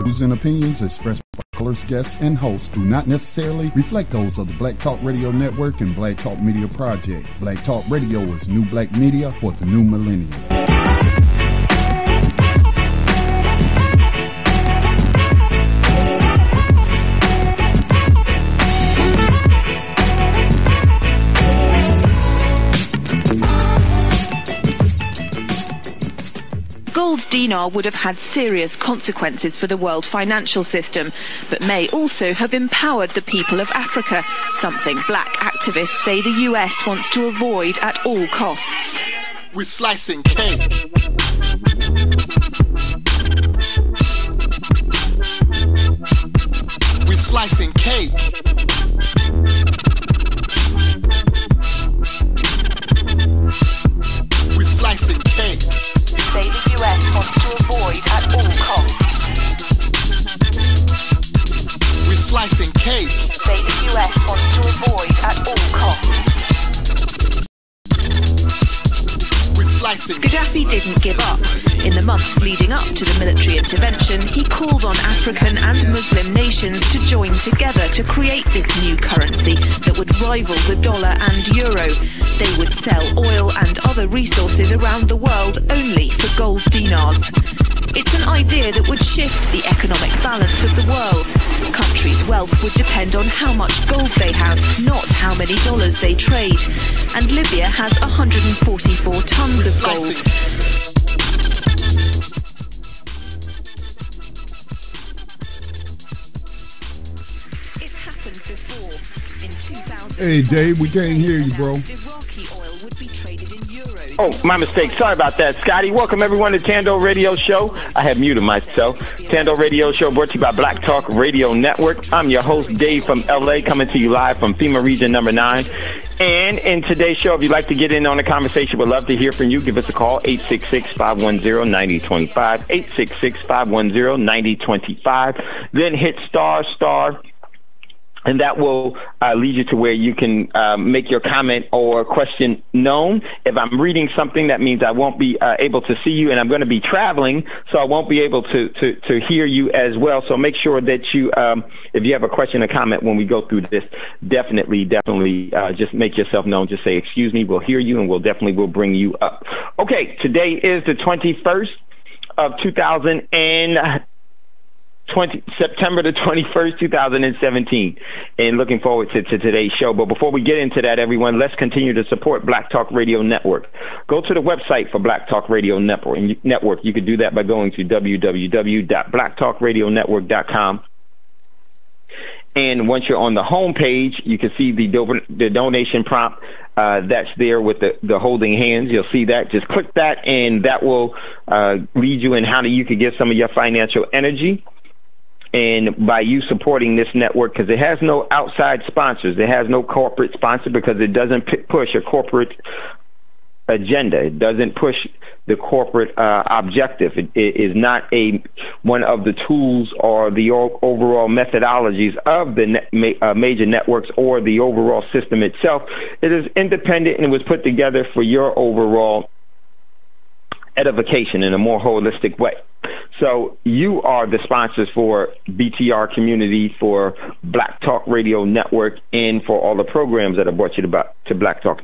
Views and opinions expressed by callers, guests, and hosts do not necessarily reflect those of the Black Talk Radio Network and Black Talk Media Project. Black Talk Radio is new black media for the new millennium. Gold dinar would have had serious consequences for the world financial system, but may also have empowered the people of Africa, something black activists say the US wants to avoid at all costs. We're slicing cake. We're slicing cake. We're slicing cake. Say the US wants to avoid at all costs. We're slicing cake. Say the US wants to avoid at all costs. We're slicing. Gaddafi didn't give up. In the months leading up to the military intervention, he called on African and Muslim nations to join together to create this new currency that would rival the dollar and euro. They would sell oil and other resources around the world only for gold dinars. It's an idea that would shift the economic balance of the world. Countries' wealth would depend on how much gold they have, not how many dollars they trade. And Libya has 144 tons of gold. It's happened before. In 2000. Hey, Dave, we can't hear you, bro. Iraqi oil would be traded in euros. Oh, my mistake. Sorry about that, Scotty. Welcome, everyone, to Thando Radio Show. I have muted myself. Thando Radio Show brought to you by Black Talk Radio Network. I'm your host, Dave, from L.A., coming to you live from FEMA Region number 9. And in today's show, if you'd like to get in on the conversation, we'd love to hear from you. Give us a call, 866-510-9025, 866-510-9025. Then hit star, and that will lead you to where you can make your comment or question known. If I'm reading something, that means I won't be able to see you, and I'm going to be traveling, so I won't be able to hear you as well. So make sure that you, if you have a question or comment when we go through this, definitely just make yourself known. Just say, excuse me, we'll hear you, and we'll bring you up. Okay, today is the 21st of 2020, September the 21st, 2017, and looking forward to today's show. But before we get into that, everyone, let's continue to support Black Talk Radio Network. Go to the website for Black Talk Radio Network. You can do that by going to www.blacktalkradionetwork.com. And once you're on the home page, you can see the donation prompt that's there with the holding hands. You'll see that. Just click that, and that will lead you in how you can get some of your financial energy. And by you supporting this network, because it has no outside sponsors, it has no corporate sponsor, because it doesn't push a corporate agenda. It doesn't push the corporate objective. It is not one of the tools or the overall methodologies of the major networks or the overall system itself. It is independent and was put together for your overall edification in a more holistic way. So you are the sponsors for BTR Community, for Black Talk Radio Network, and for all the programs that are brought you to Black Talk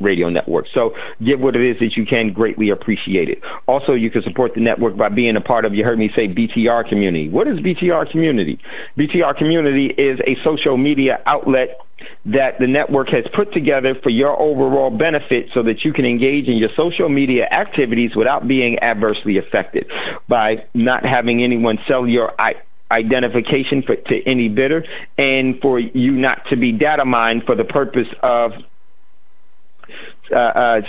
Radio Network. So give what it is that you can. Greatly appreciate it. Also, you can support the network by being a part of, you heard me say, BTR Community. What is BTR Community? BTR Community is a social media outlet that the network has put together for your overall benefit, so that you can engage in your social media activities without being adversely affected by not having anyone sell your identification to any bidder, and for you not to be data mined for the purpose of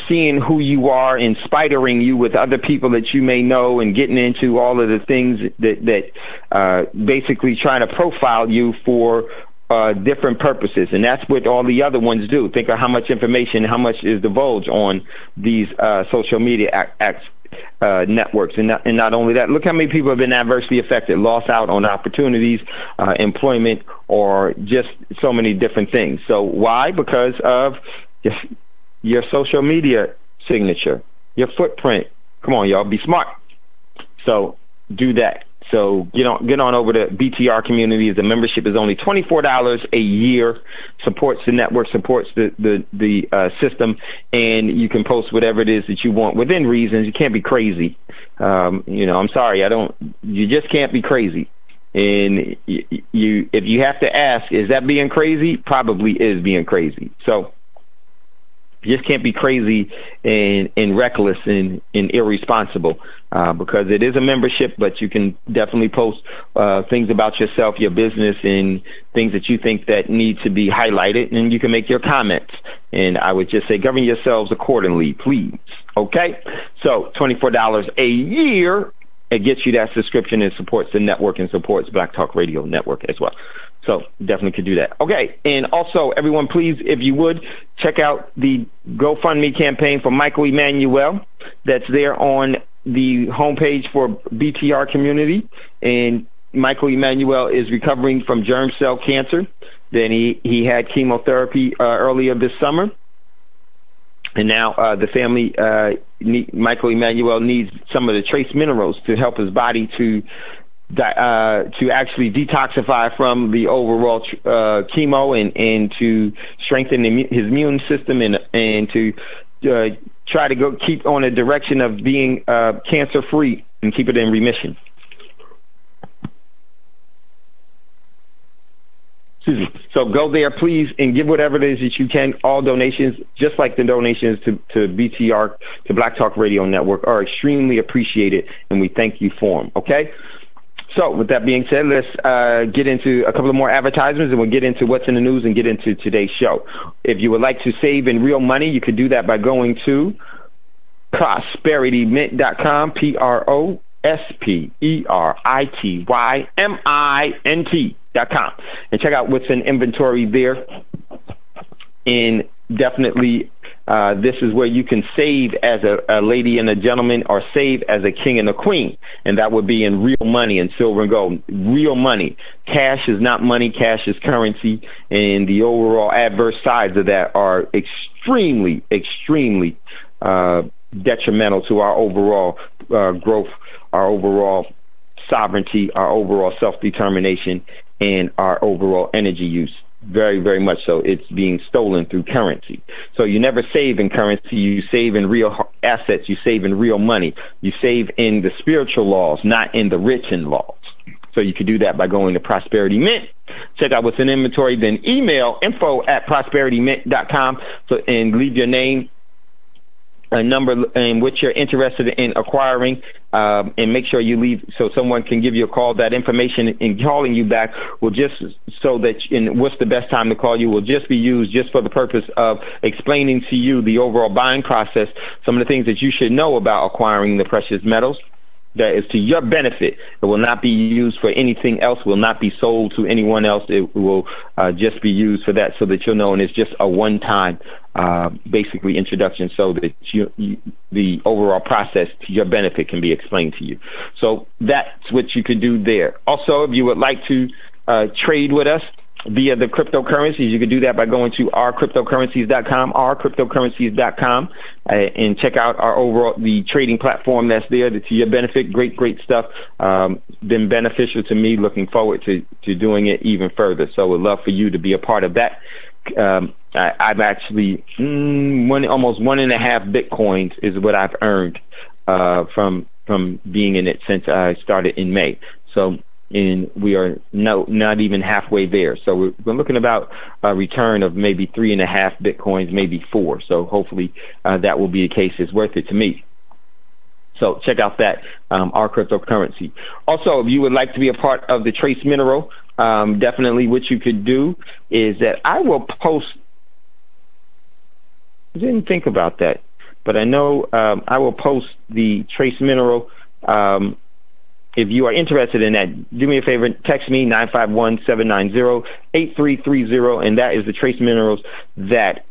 seeing who you are and spidering you with other people that you may know, and getting into all of the things that basically trying to profile you for different purposes. And that's what all the other ones do. Think of how much information, how much is divulged on these social media networks. And not only that, look how many people have been adversely affected, lost out on opportunities, employment, or just so many different things. So why? Because of your social media signature, your footprint. Come on, y'all, be smart. So do that. So get on over to BTR Community. The membership is only $24 a year. Supports the network, supports the system, and you can post whatever it is that you want within reasons. You can't be crazy. I'm sorry, you just can't be crazy. And if you have to ask, is that being crazy? Probably is being crazy. So you just can't be crazy and reckless and irresponsible, because it is a membership, but you can definitely post things about yourself, your business, and things that you think that need to be highlighted, and you can make your comments. And I would just say govern yourselves accordingly, please. Okay? So $24 a year. It gets you that subscription and supports the network and supports Black Talk Radio Network as well. So definitely could do that. Okay, and also, everyone, please, if you would, check out the GoFundMe campaign for Michael Emanuel. That's there on the homepage for BTR Community. And Michael Emanuel is recovering from germ cell cancer. Then he had chemotherapy earlier this summer. And now the family, Michael Emanuel, needs some of the trace minerals to help his body to actually detoxify from the overall chemo and to strengthen his immune system and to try to keep on a direction of being cancer free and keep it in remission. So go there, please, and give whatever it is that you can. All donations, just like the donations to BTR, to Black Talk Radio Network, are extremely appreciated, and we thank you for them, okay? So with that being said, let's get into a couple of more advertisements, and we'll get into what's in the news and get into today's show. If you would like to save in real money, you could do that by going to prosperitymint.com, prosperitymint.com, and check out what's in inventory there. And definitely this is where you can save as a lady and a gentleman, or save as a king and a queen, and that would be in real money and silver and gold. Real money. Cash is not money. Cash is currency, and the overall adverse sides of that are extremely detrimental to our overall growth, our overall sovereignty, our overall self-determination, and our overall energy use. Very, very much so. It's being stolen through currency. So you never save in currency. You save in real assets. You save in real money. You save in the spiritual laws, not in the written laws. So you can do that by going to Prosperity Mint. Check out what's in inventory. Then email info@prosperitymint.com and leave your name, a number, and what you're interested in acquiring, and make sure you leave so someone can give you a call. That information in calling you back will just so that what's the best time to call you will just be used just for the purpose of explaining to you the overall buying process, some of the things that you should know about acquiring the precious metals. That is to your benefit. It will not be used for anything else, will not be sold to anyone else. It will just be used for that, so that you'll know, and it's just a one-time basically introduction, so that the overall process to your benefit can be explained to you. So that's what you could do there. Also, if you would like to trade with us via the cryptocurrencies, you can do that by going to ourcryptocurrencies.com, and check out the trading platform that's there to your benefit. Great stuff. Been beneficial to me. Looking forward to doing it even further. So would love for you to be a part of that. I've actually almost 1.5 Bitcoins is what I've earned from being in it since I started in May. So. And we are not even halfway there. So we're looking about a return of maybe 3.5 Bitcoins, maybe 4. So hopefully that will be the case. It's worth it to me. So check out that, our cryptocurrency. Also, if you would like to be a part of the Trace Mineral, definitely what you could do is that I will post. I didn't think about that, but I know I will post the Trace Mineral. If you are interested in that, do me a favor, text me 951-790-8330, and that is the trace minerals that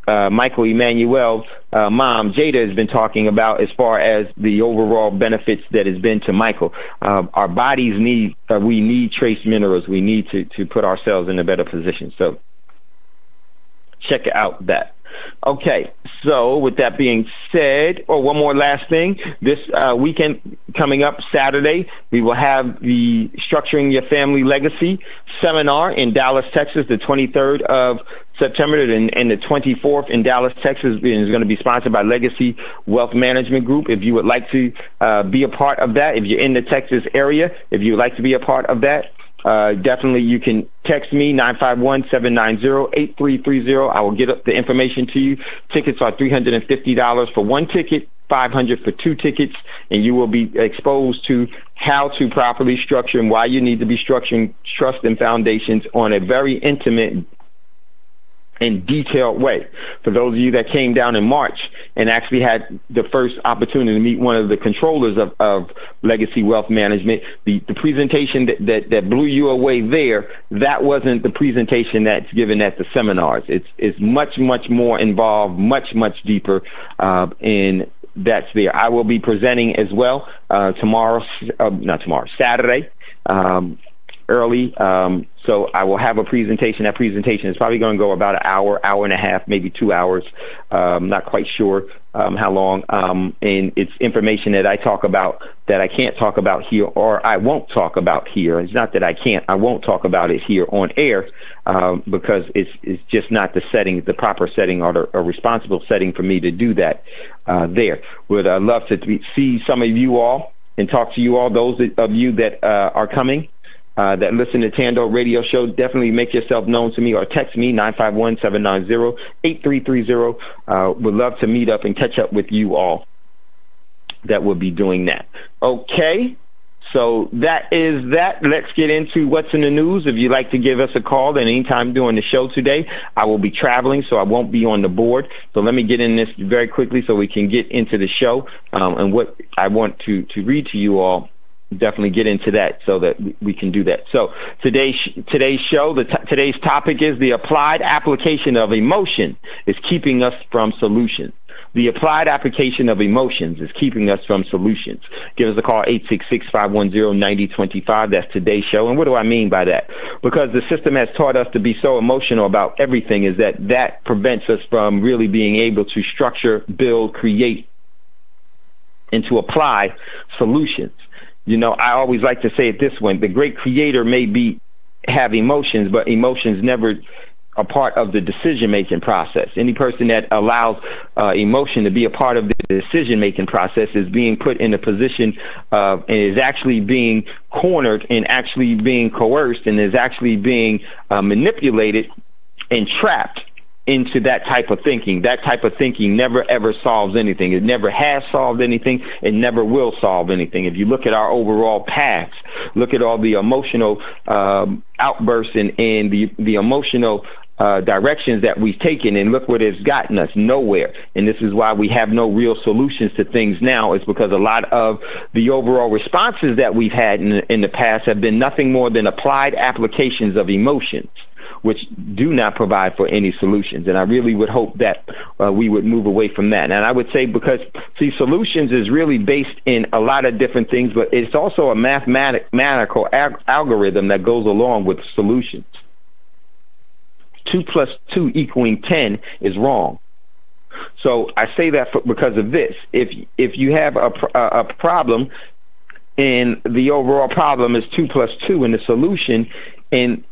Michael Emanuel's mom, Jada, has been talking about as far as the overall benefits that has been to Michael. Our bodies we need trace minerals. We need to put ourselves in a better position. So check out that. Okay, so with that being said, one more last thing. This weekend coming up, Saturday, we will have the Structuring Your Family Legacy seminar in Dallas, Texas, the 23rd of September and the 24th in Dallas, Texas. Is going to be sponsored by Legacy Wealth Management Group. If you would like to be a part of that, if you're in the Texas area, if you would like to be a part of that, definitely you can text me, 951-790-8330. I will get up the information to you. Tickets are $350 for one ticket, $500 for two tickets, and you will be exposed to how to properly structure and why you need to be structuring trust and foundations on a very intimate and detailed way. For those of you that came down in March and actually had the first opportunity to meet one of the controllers of Legacy Wealth Management, the presentation that blew you away there, that wasn't the presentation that's given at the seminars. It's much, much more involved, much, much deeper, and that's there. I will be presenting as well Saturday, early. So I will have a presentation. That presentation is probably going to go about an hour, hour and a half, maybe 2 hours. Not quite sure how long. And it's information that I talk about that I can't talk about here, or I won't talk about here. It's not that I can't. I won't talk about it here on air because it's just not the setting, the proper setting, or a responsible setting for me to do that there. Would love to see some of you all and talk to you all, those of you that are coming. That listen to Thando Radio Show, definitely make yourself known to me or text me, 951-790-8330. Would love to meet up and catch up with you all that will be doing that. Okay, so that is that. Let's get into what's in the news. If you'd like to give us a call at any time during the show today, I will be traveling, so I won't be on the board. So let me get in this very quickly so we can get into the show and what I want to read to you all. Definitely get into that so that we can do that. So today's show, today's topic is the applied application of emotion is keeping us from solutions. The applied application of emotions is keeping us from solutions. Give us a call, 866-510-9025. That's today's show. And what do I mean by that? Because the system has taught us to be so emotional about everything is that prevents us from really being able to structure, build, create, and to apply solutions. You know, I always like to say it this way: the great creator may have emotions, but emotions never are part of the decision-making process. Any person that allows emotion to be a part of the decision-making process is being put in a position of, and is actually being cornered and actually being coerced and is actually being manipulated and trapped into that type of thinking. That type of thinking never ever solves anything. It never has solved anything. It never will solve anything. If you look at our overall paths, look at all the emotional outbursts and the emotional directions that we've taken, and look what it's gotten us: nowhere. And this is why we have no real solutions to things now. It's because a lot of the overall responses that we've had in the past have been nothing more than applied applications of emotions, which do not provide for any solutions. And I really would hope that we would move away from that. And I would say, because, see, solutions is really based in a lot of different things, but it's also a mathematical algorithm that goes along with solutions. 2 + 2 = 10 is wrong. So I say that because of this. If you have a problem, and the overall problem is 2 + 2, and the solution and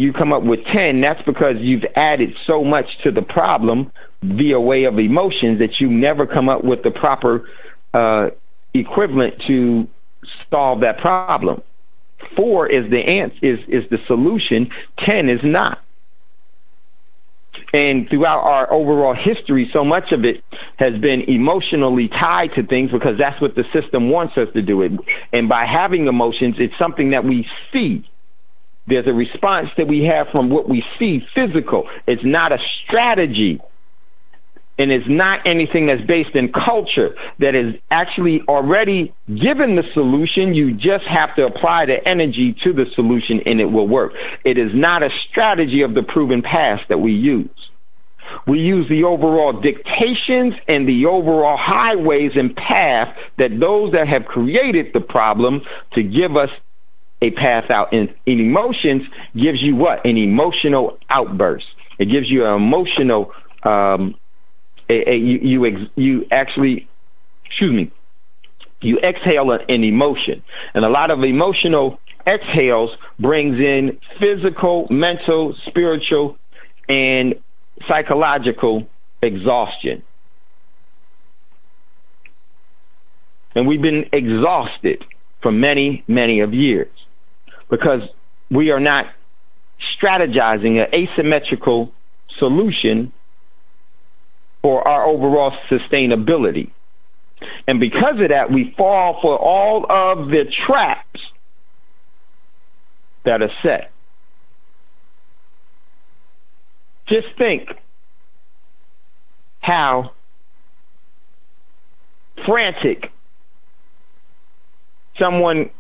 you come up with 10, that's because you've added so much to the problem via way of emotions that you never come up with the proper equivalent to solve that problem. 4 is the answer, is the solution. 10 is not. And throughout our overall history, so much of it has been emotionally tied to things because that's what the system wants us to do it. And by having emotions, it's something that we see. There's a response that we have from what we see, physical. It's not a strategy. And it's not anything that's based in culture that is actually already given the solution. You just have to apply the energy to the solution and it will work. It is not a strategy of the proven past that we use. We use the overall dictations and the overall highways and path that those that have created the problem to give us a path out. And emotions gives you what? An emotional outburst. It gives you an emotional you actually, you exhale an emotion, and a lot of emotional exhales brings in physical, mental, spiritual, and psychological exhaustion. And we've been exhausted for many, many of years because we are not strategizing an asymmetrical solution for our overall sustainability. And because of that, we fall for all of the traps that are set. Just think how frantic someone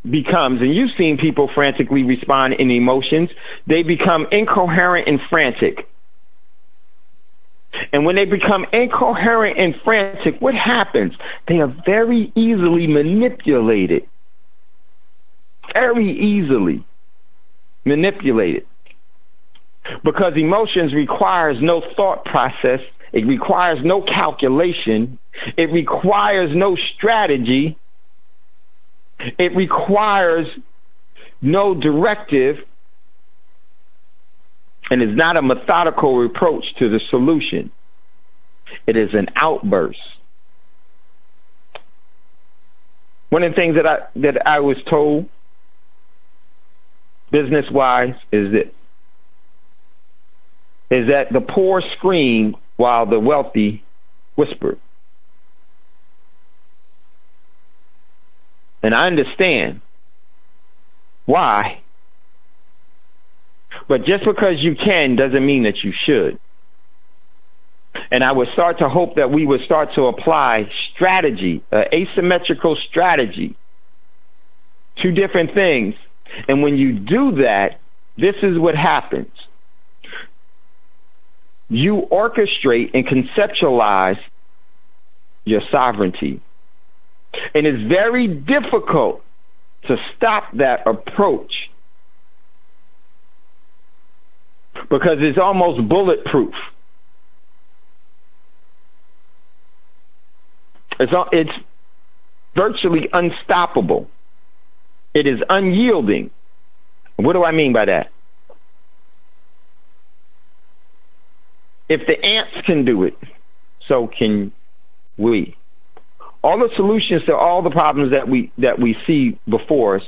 becomes, and you've seen people frantically respond in emotions. They become incoherent and frantic. And when they become incoherent and frantic, what happens? They are very easily manipulated. Very easily manipulated. Because emotions requires no thought process. It requires no calculation. It requires no strategy. It requires no directive, and is not a methodical approach to the solution. It is an outburst. One of the things that I was told, business-wise, is that the poor scream while the wealthy whisper. And I understand why. But just because you can doesn't mean that you should. And I would start to hope that we would start to apply strategy, asymmetrical strategy, two different things. And when you do that, this is what happens. You orchestrate and conceptualize your sovereignty. And it's very difficult to stop that approach because it's almost bulletproof. It's virtually unstoppable. It is unyielding. What do I mean by that? If the ants can do it, so can we. All the solutions to all the problems that we see before us,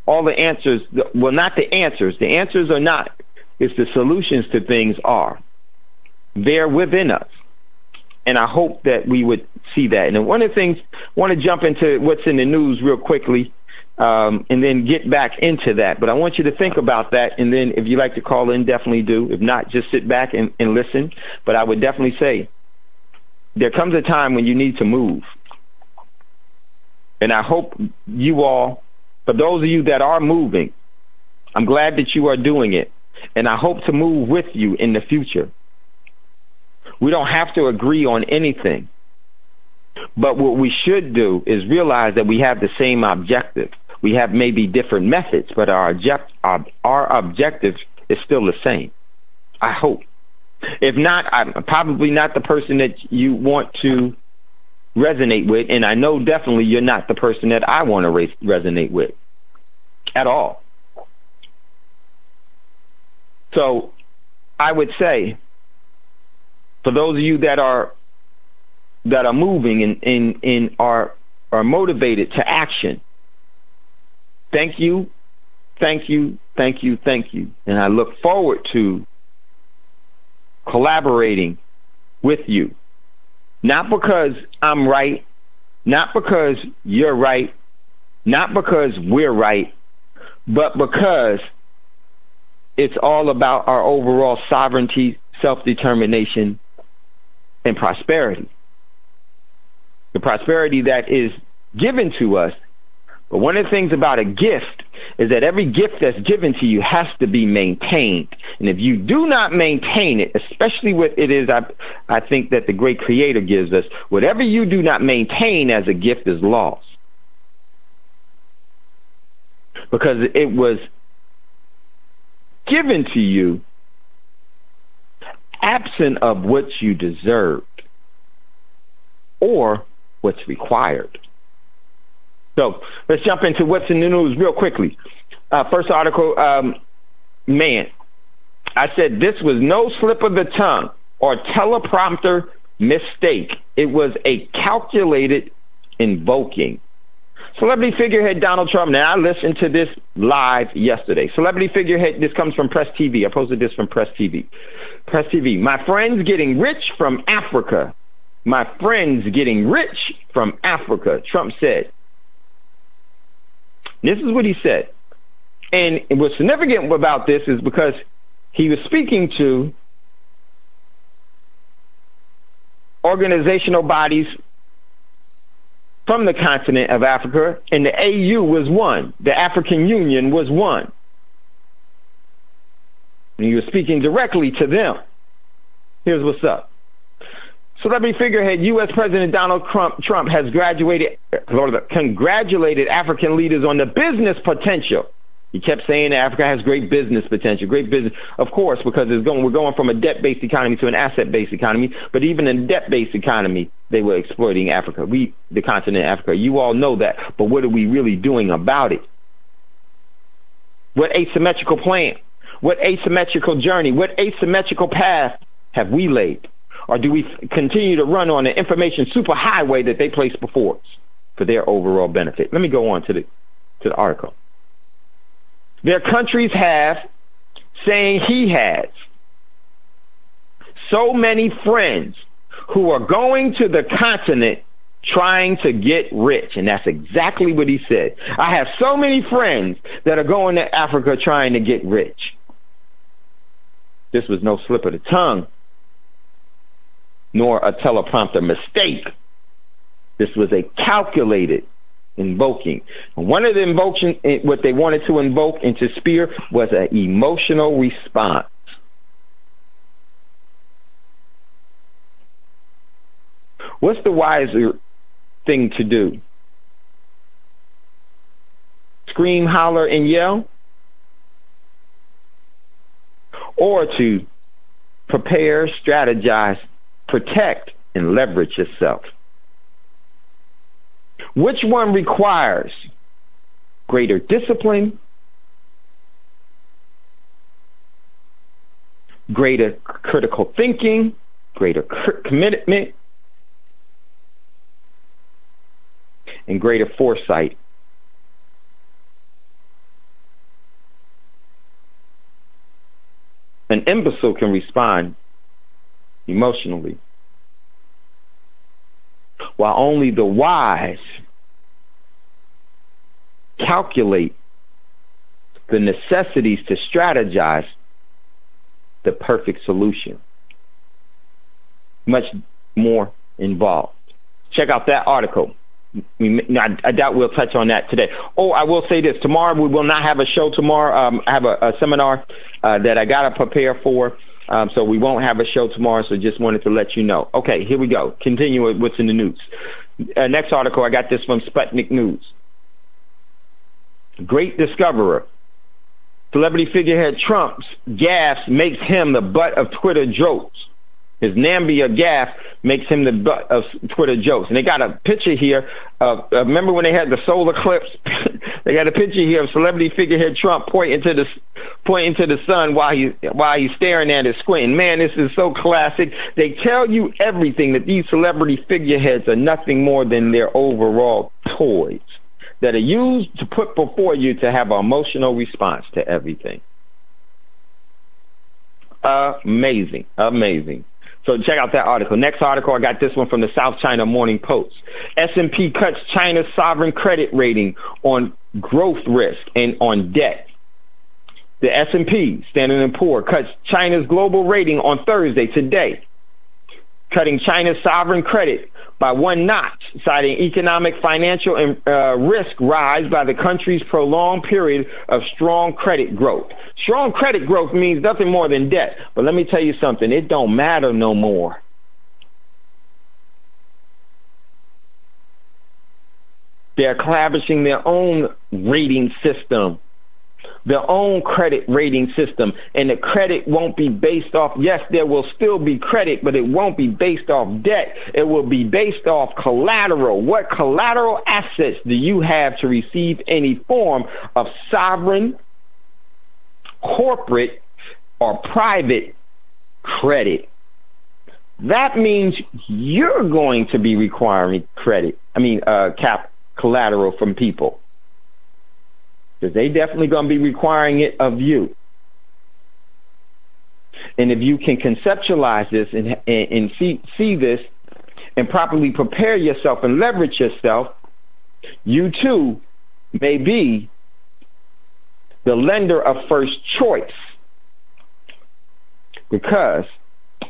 all the answers, well, not the answers. The answers are not. It's the solutions to things are. They're within us. And I hope that we would see that. And one of the things, I want to jump into what's in the news real quickly, and then get back into that. But I want you to think about that. And then if you like to call in, definitely do. If not, just sit back and listen. But I would definitely say there comes a time when you need to move. And I hope you all, for those of you that are moving, I'm glad that you are doing it. And I hope to move with you in the future. We don't have to agree on anything. But what we should do is realize that we have the same objective. We have maybe different methods, but our objective is still the same. I hope. If not, I'm probably not the person that you want to resonate with, and I know definitely you're not the person that I want to resonate with at all. So I would say, for those of you that are moving and are motivated to action, thank you, thank you, thank you, thank you. And I look forward to collaborating with you. Not because I'm right, not because you're right, not because we're right, but because it's all about our overall sovereignty, self-determination, and prosperity. The prosperity that is given to us. But one of the things about a gift is that every gift that's given to you has to be maintained. And if you do not maintain it, especially what it is I think that the great Creator gives us, whatever you do not maintain as a gift is lost. Because it was given to you absent of what you deserved or what's required. So let's jump into what's in the news real quickly. First article, man, I said this was no slip of the tongue or teleprompter mistake. It was a calculated invoking. Celebrity figurehead Donald Trump. Now, I listened to this live yesterday. Celebrity figurehead, this comes from Press TV. I posted this from Press TV. Press TV. My friends getting rich from Africa. My friends getting rich from Africa, Trump said. This is what he said. And what's significant about this is because he was speaking to organizational bodies from the continent of Africa, and the AU was one. The African Union was one. And he was speaking directly to them. Here's what's up. Celebrity figurehead U.S. President Donald Trump has congratulated African leaders on the business potential. He kept saying that Africa has great business potential, great business, of course, because we're going from a debt-based economy to an asset-based economy. But even in a debt-based economy, they were exploiting Africa, the continent of Africa. You all know that. But what are we really doing about it? What asymmetrical plan? What asymmetrical journey? What asymmetrical path have we laid? Or do we continue to run on the information superhighway that they place before us for their overall benefit? Let me go on to the article. Their countries have, saying he has, so many friends who are going to the continent trying to get rich. And that's exactly what he said. I have so many friends that are going to Africa trying to get rich. This was no slip of the tongue, nor a teleprompter mistake. This was a calculated invoking. And one of the invocations, what they wanted to invoke and to spear was an emotional response. What's the wiser thing to do? Scream, holler, and yell? Or to prepare, strategize, protect, and leverage yourself? Which one requires greater discipline, greater critical thinking, greater commitment, and greater foresight? An imbecile can respond emotionally, while only the wise calculate the necessities to strategize the perfect solution. Much more involved. Check out that article. I doubt we'll touch on that today. Oh, I will say this. Tomorrow we will not have a show tomorrow. I have a seminar that I got to prepare for. So we won't have a show tomorrow, so just wanted to let you know. Okay, here we go. Continue with what's in the news. Next article, I got this from Sputnik News. Great discoverer. Celebrity figurehead Trump's gaffe makes him the butt of Twitter jokes. His Nambia gaffe makes him the butt of Twitter jokes. And they got a picture here of, remember when they had the solar eclipse? They got a picture here of celebrity figurehead Trump pointing to the sun while he's staring at it, squinting. Man, this is so classic. They tell you everything, that these celebrity figureheads are nothing more than their overall toys that are used to put before you to have an emotional response to everything. Amazing, amazing. So check out that article. Next article, I got this one from the South China Morning Post. S&P cuts China's sovereign credit rating on growth risk and on debt. The S&P, Standard & Poor's, cuts China's global rating on Thursday, today, cutting China's sovereign credit by one notch, citing economic, financial, and risk rise by the country's prolonged period of strong credit growth. Strong credit growth means nothing more than debt. But let me tell you something, it don't matter no more. They're establishing their own rating system their own credit rating system, and the credit won't be based off, yes, there will still be credit, but it won't be based off debt. It will be based off collateral. What collateral assets do you have to receive any form of sovereign, corporate, or private credit? That means you're going to be requiring collateral from people, because they definitely going to be requiring it of you. And if you can conceptualize this and see this and properly prepare yourself and leverage yourself, you too may be the lender of first choice, because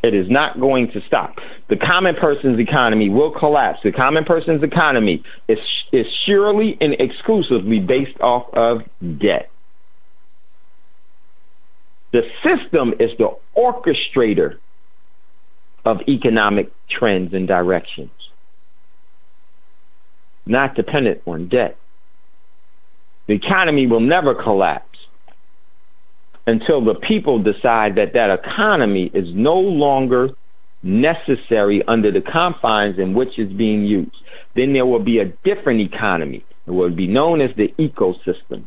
it is not going to stop. The common person's economy will collapse. The common person's economy is surely and exclusively based off of debt. The system is the orchestrator of economic trends and directions, not dependent on debt. The economy will never collapse until the people decide that that economy is no longer necessary under the confines in which it's being used. Then there will be a different economy. It will be known as the ecosystem.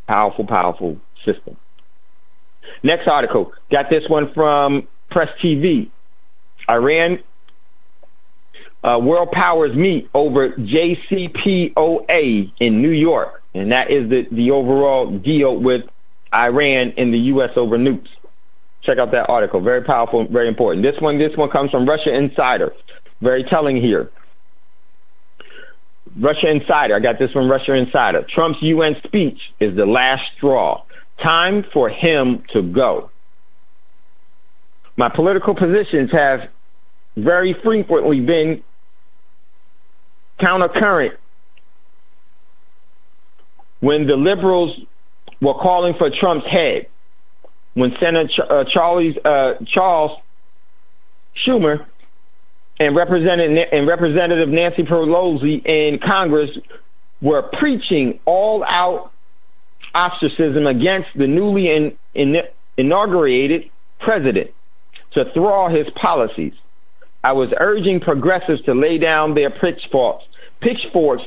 Powerful, powerful system. Next article. Got this one from Press TV. Iran world powers meet over JCPOA in New York. And that is the overall deal with Iran and the U.S. over nukes. Check out that article. Very powerful, very important. This one comes from Russia Insider. Very telling here. Russia Insider. I got this from Russia Insider. Trump's UN speech is the last straw. Time for him to go. My political positions have very frequently been countercurrent. When the liberals were calling for Trump's head, when Senator Charles Schumer and Representative Nancy Pelosi in Congress were preaching all-out ostracism against the newly inaugurated president to thwart his policies, I was urging progressives to lay down their pitchforks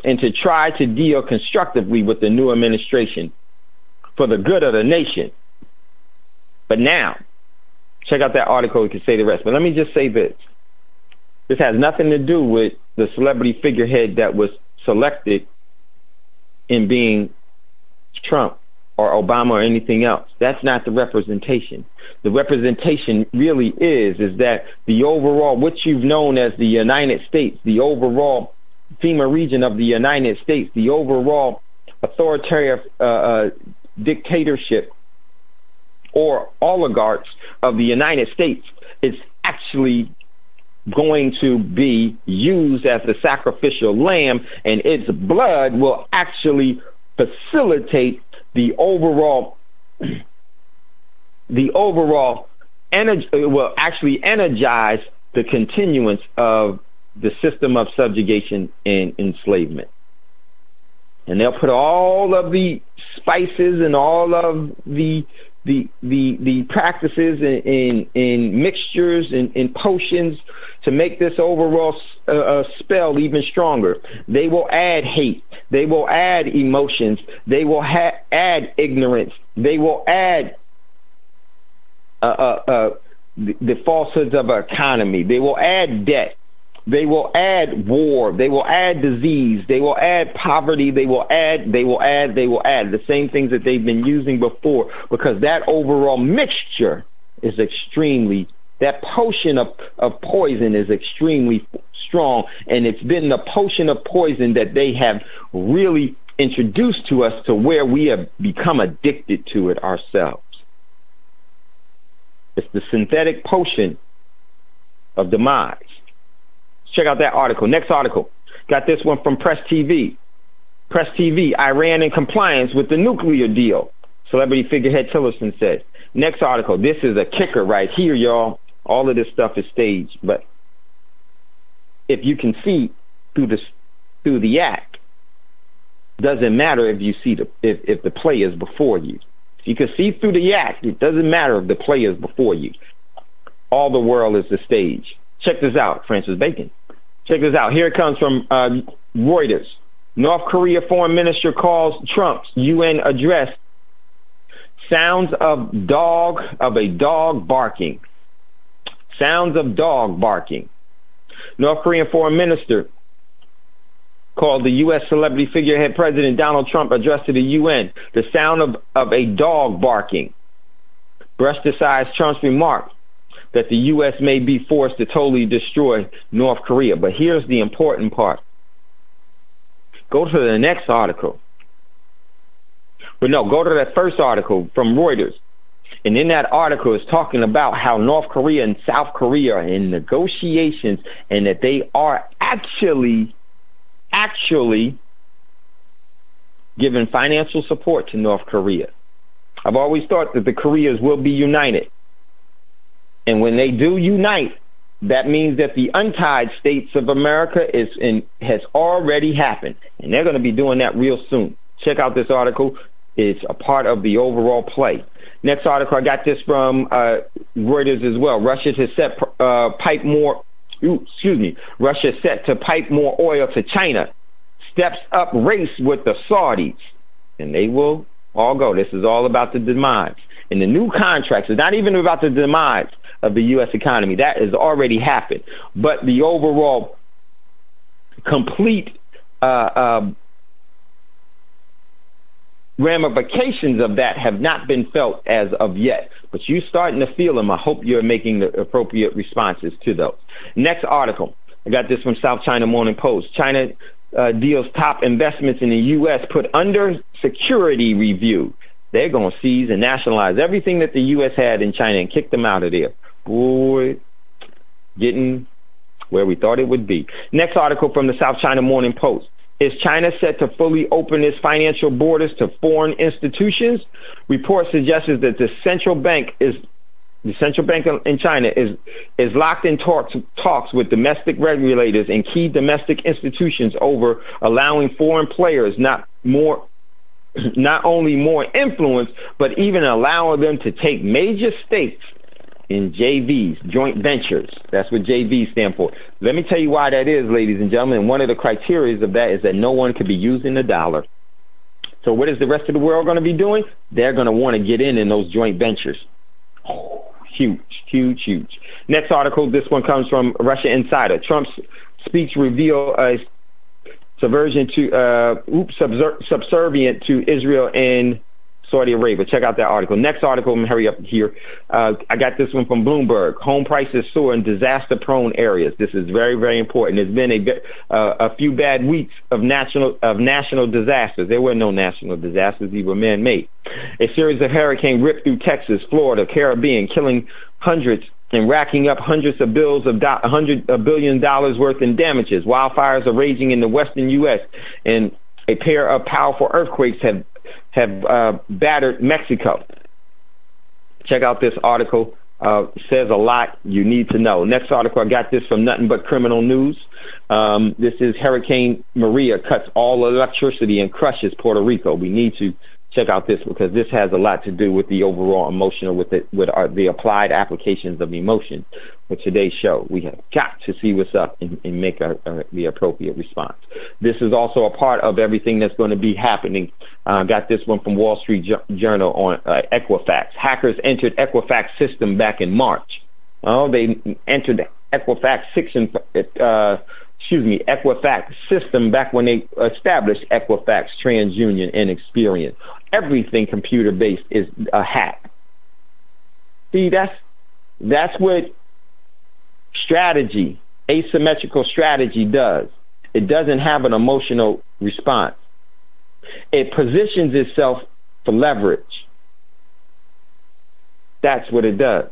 and to try to deal constructively with the new administration for the good of the nation. But now, check out that article, we can say the rest. But let me just say this. This has nothing to do with the celebrity figurehead that was selected in being Trump or Obama or anything else. That's not the representation. The representation really is that the overall, what you've known as the United States, the overall FEMA region of the United States, the overall authoritarian dictatorship or oligarchs of the United States is actually going to be used as the sacrificial lamb, and its blood will actually facilitate the overall energy, will actually energize the continuance of the system of subjugation and enslavement. And they'll put all of the spices and all of the practices in mixtures and in potions to make this overall spell even stronger. They will add hate. They will add emotions. They will add ignorance. They will add the falsehoods of our economy. They will add debt. They will add war. They will add disease. They will add poverty. They will add the same things that they've been using before, because that overall mixture is extremely, that potion of poison is extremely strong, and it's been the potion of poison that they have really introduced to us to where we have become addicted to it ourselves. It's the synthetic potion of demise. Check out that article. Next article. Got this one from Press TV. Press TV, Iran in compliance with the nuclear deal, celebrity figurehead Tillerson said. Next article. This is a kicker right here, y'all. All of this stuff is staged, but if you can see through the act, doesn't matter if you see if the play is before you. If you can see through the act, it doesn't matter if the play is before you. All the world is the stage. Check this out, Francis Bacon. Check this out. Here it comes from Reuters. North Korea foreign minister calls Trump's UN address sounds of a dog barking. Sounds of dog barking. North Korean foreign minister called the U.S. celebrity figurehead President Donald Trump address to the UN the sound of a dog barking. Brushed aside Trump's remark that the U.S. may be forced to totally destroy North Korea. But here's the important part. Go to the next article. But no, go to that first article from Reuters. And in that article, it's talking about how North Korea and South Korea are in negotiations and that they are actually giving financial support to North Korea. I've always thought that the Koreas will be united. And when they do unite, that means that the untied states of America has already happened. And they're going to be doing that real soon. Check out this article. It's a part of the overall play. Next article, I got this from Reuters as well. Russia has set Russia set to pipe more oil to China. Steps up race with the Saudis. And they will all go. This is all about the demise. And the new contracts is not even about the demise of the U.S. economy. That has already happened. But the overall complete ramifications of that have not been felt as of yet. But you're starting to feel them. I hope you're making the appropriate responses to those. Next article. I got this from South China Morning Post. China deals top investments in the U.S. put under security review. They're going to seize and nationalize everything that the U.S. had in China and kick them out of there. Boy, getting where we thought it would be. Next article from the South China Morning Post. Is China set to fully open its financial borders to foreign institutions? Report suggests that the central bank in China is locked in talks with domestic regulators and key domestic institutions over allowing foreign players not only more influence, but even allowing them to take major stakes in JVs, joint ventures. That's what JVs stand for. Let me tell you why that is, ladies and gentlemen. And one of the criteria of that is that no one could be using the dollar. So what is the rest of the world going to be doing? They're going to want to get in those joint ventures. Oh, huge, huge, huge. Next article, this one comes from Russia Insider. Trump's speech reveal a subservient to Israel and Saudi Arabia. Check out that article. Next article, I'm going to hurry up here. I got this one from Bloomberg. Home prices soar in disaster-prone areas. This is very, very important. There's been a few bad weeks of national disasters. There were no national disasters. These were man-made. A series of hurricanes ripped through Texas, Florida, Caribbean, killing hundreds and racking up hundreds of $100 billion worth in damages. Wildfires are raging in the western U.S., and a pair of powerful earthquakes have battered Mexico. Check out this article. Says a lot you need to know. Next article, I got this from Nothing But Criminal News. This is Hurricane Maria cuts all electricity and crushes Puerto Rico. We need to check out this because this has a lot to do with the overall emotional, with the applied applications of emotion. For today's show, we have got to see what's up and make the appropriate response. This is also a part of everything that's going to be happening. Got this one from Wall Street Journal on Equifax. Hackers entered Equifax system back in March. They entered Equifax Equifax system back when they established Equifax, TransUnion, and Experian. Everything computer-based is a hack. See, that's what strategy, asymmetrical strategy does. It doesn't have an emotional response. It positions itself for leverage. That's what it does.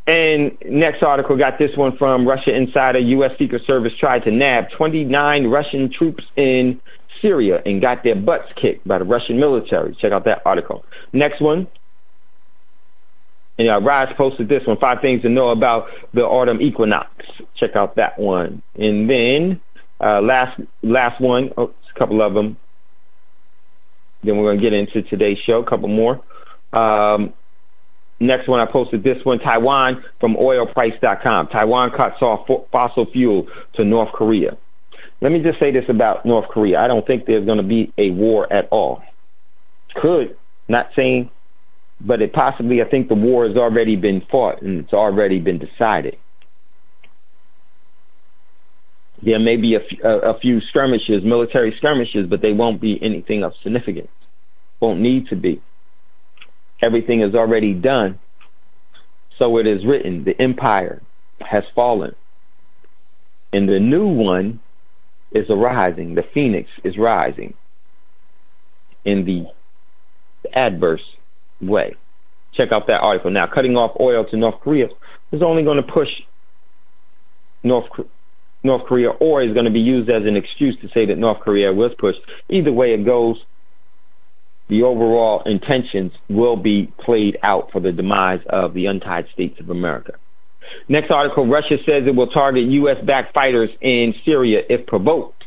And next article, got this one from Russia Insider. U.S. Secret Service tried to nab 29 Russian troops in Syria and got their butts kicked by the Russian military. Check out that article. Next one. And Rise posted this one, 5 things to know about the autumn equinox. Check out that one. And then Last one, a couple of them. Then we're going to get into today's show, a couple more. Next one, I posted this one, Taiwan from oilprice.com. Taiwan cuts off fossil fuel to North Korea. Let me just say this about North Korea. I don't think there's going to be a war at all. Could, not saying, but it possibly, I think the war has already been fought and it's already been decided. There may be a few skirmishes, military skirmishes, but they won't be anything of significance. Won't need to be. Everything is already done. So it is written, the empire has fallen. And the new one is arising. The phoenix is rising in the adverse way. Check out that article. Now, cutting off oil to North Korea is only going to push North Korea, or is going to be used as an excuse to say that North Korea was pushed. Either way it goes, the overall intentions will be played out for the demise of the untied states of America. Next article, Russia says it will target U.S.-backed fighters in Syria if provoked.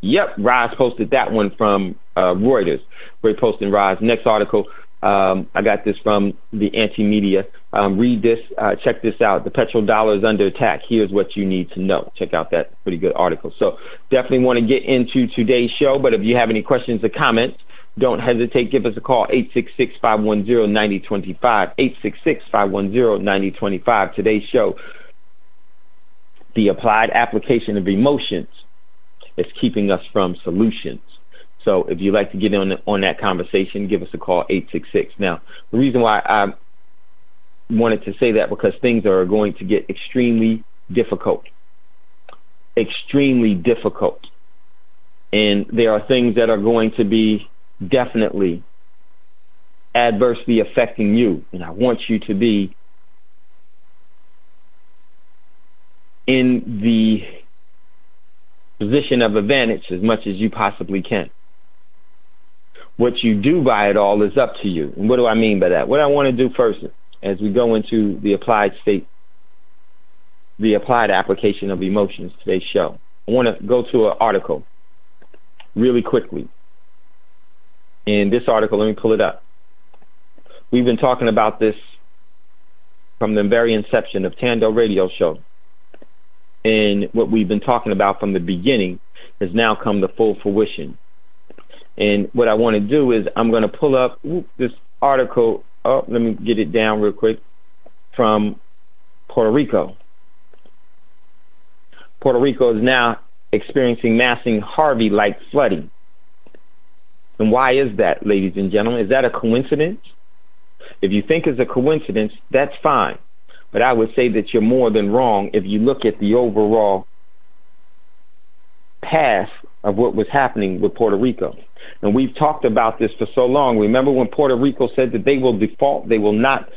Yep, Rise posted that one from Reuters. Great posting, Rise. Next article, I got this from the anti-media. Read this, check this out. The petrodollar is under attack. Here's what you need to know. Check out that pretty good article. So definitely want to get into today's show, but if you have any questions or comments, don't hesitate. Give us a call, 866-510-9025, 866-510-9025. Today's show, the applied application of emotions is keeping us from solutions. So if you'd like to get on that conversation, give us a call, 866. Now, the reason why I wanted to say that, because things are going to get extremely difficult. Extremely difficult. And there are things that are going to be definitely adversely affecting you. And I want you to be in the position of advantage as much as you possibly can. What you do by it all is up to you. And what do I mean by that? What I want to do first, as we go into the applied application of emotions, today's show, I want to go to an article really quickly. In this article, let me pull it up. We've been talking about this from the very inception of Thando Radio Show. And what we've been talking about from the beginning has now come to full fruition. And what I want to do is I'm going to pull up this article. Oh, let me get it down real quick. From Puerto Rico. Puerto Rico is now experiencing massive Harvey-like flooding. And why is that, ladies and gentlemen? Is that a coincidence? If you think it's a coincidence, that's fine. But I would say that you're more than wrong if you look at the overall past of what was happening with Puerto Rico. And we've talked about this for so long. Remember when Puerto Rico said that they will default, they will not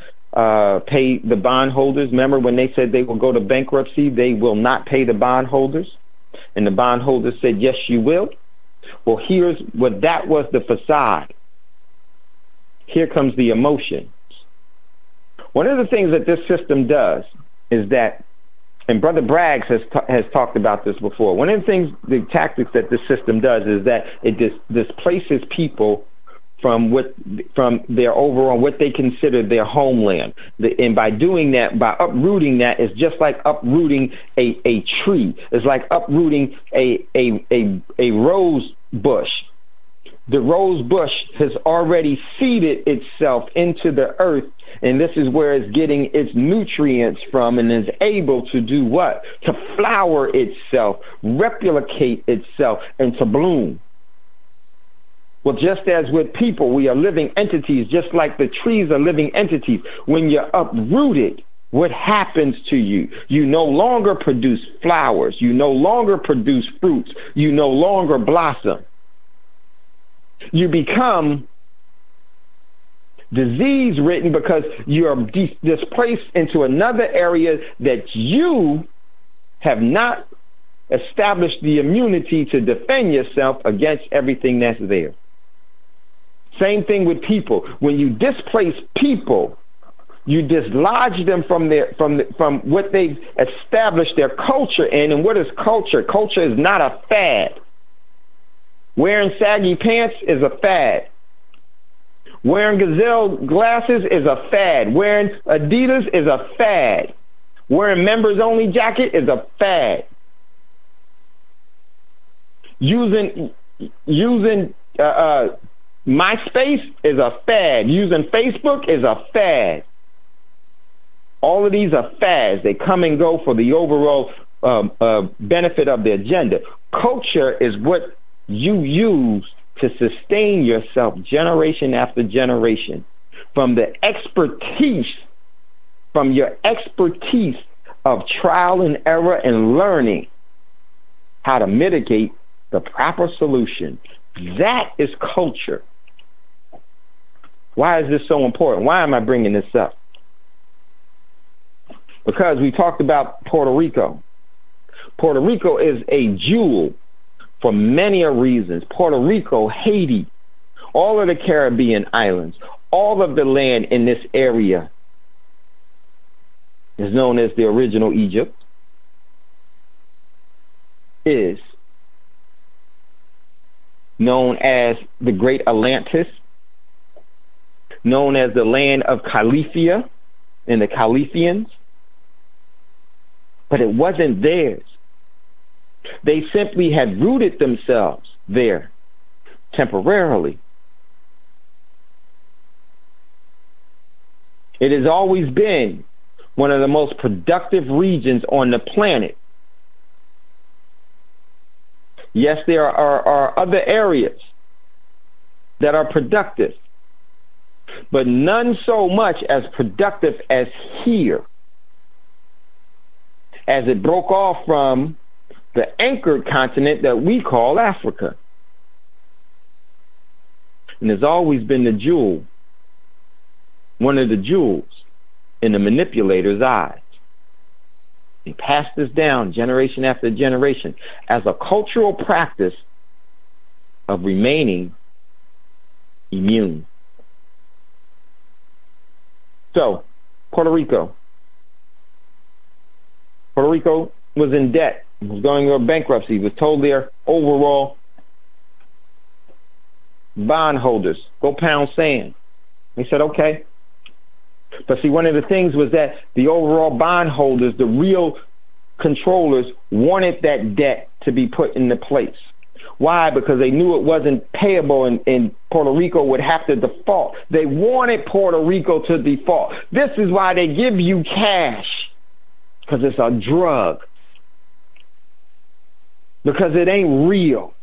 pay the bondholders? Remember when they said they will go to bankruptcy, they will not pay the bondholders? And the bondholders said, yes, you will. Well, here's what that was, the facade. Here comes the emotion. One of the things that this system does is that, and Brother Braggs has talked about this before, one of the things, the tactics that this system does is that it displaces people from their overall, what they consider their homeland. And by doing that, by uprooting that, it's just like uprooting a tree. It's like uprooting a rose bush. The rose bush has already seeded itself into the earth, and this is where it's getting its nutrients from, and is able to do what? To flower itself, replicate itself, and to bloom. Well, just as with people, we are living entities, just like the trees are living entities. When you're uprooted, what happens to you? You no longer produce flowers. You no longer produce fruits. You no longer blossom. You become disease-ridden because you're displaced into another area that you have not established the immunity to defend yourself against everything that's there. Same thing with people. When you displace people You dislodge them from what they've established their culture in. And what is culture? Culture is not a fad. Wearing saggy pants is a fad. Wearing gazelle glasses is a fad. Wearing Adidas is a fad. Wearing members only jacket is a fad. Using MySpace is a fad. Using Facebook is a fad. All of these are fads. They come and go for the overall benefit of the agenda. Culture is what you use to sustain yourself generation after generation from your expertise of trial and error and learning how to mitigate the proper solution. That is culture. Why is this so important? Why am I bringing this up? Because we talked about Puerto Rico. Puerto Rico is a jewel for many reasons. Puerto Rico, Haiti, all of the Caribbean islands, all of the land in this area is known as the original Egypt, is known as the Great Atlantis, known as the land of Califia and the Califians, but it wasn't theirs. They simply had rooted themselves there temporarily. It has always been one of the most productive regions on the planet. Yes, there are other areas that are productive, but none so much as productive as here, as it broke off from the anchored continent that we call Africa. And there's always been the jewel, one of the jewels in the manipulator's eyes. He passed this down generation after generation as a cultural practice of remaining immune. So, Puerto Rico was in debt, was going to bankruptcy, was told their overall bondholders, go pound sand. They said, okay. But see, one of the things was that the overall bondholders, the real controllers, wanted that debt to be put into place. Why? Because they knew it wasn't payable and Puerto Rico would have to default. They wanted Puerto Rico to default. This is why they give you cash, because it's a drug. Because it ain't real.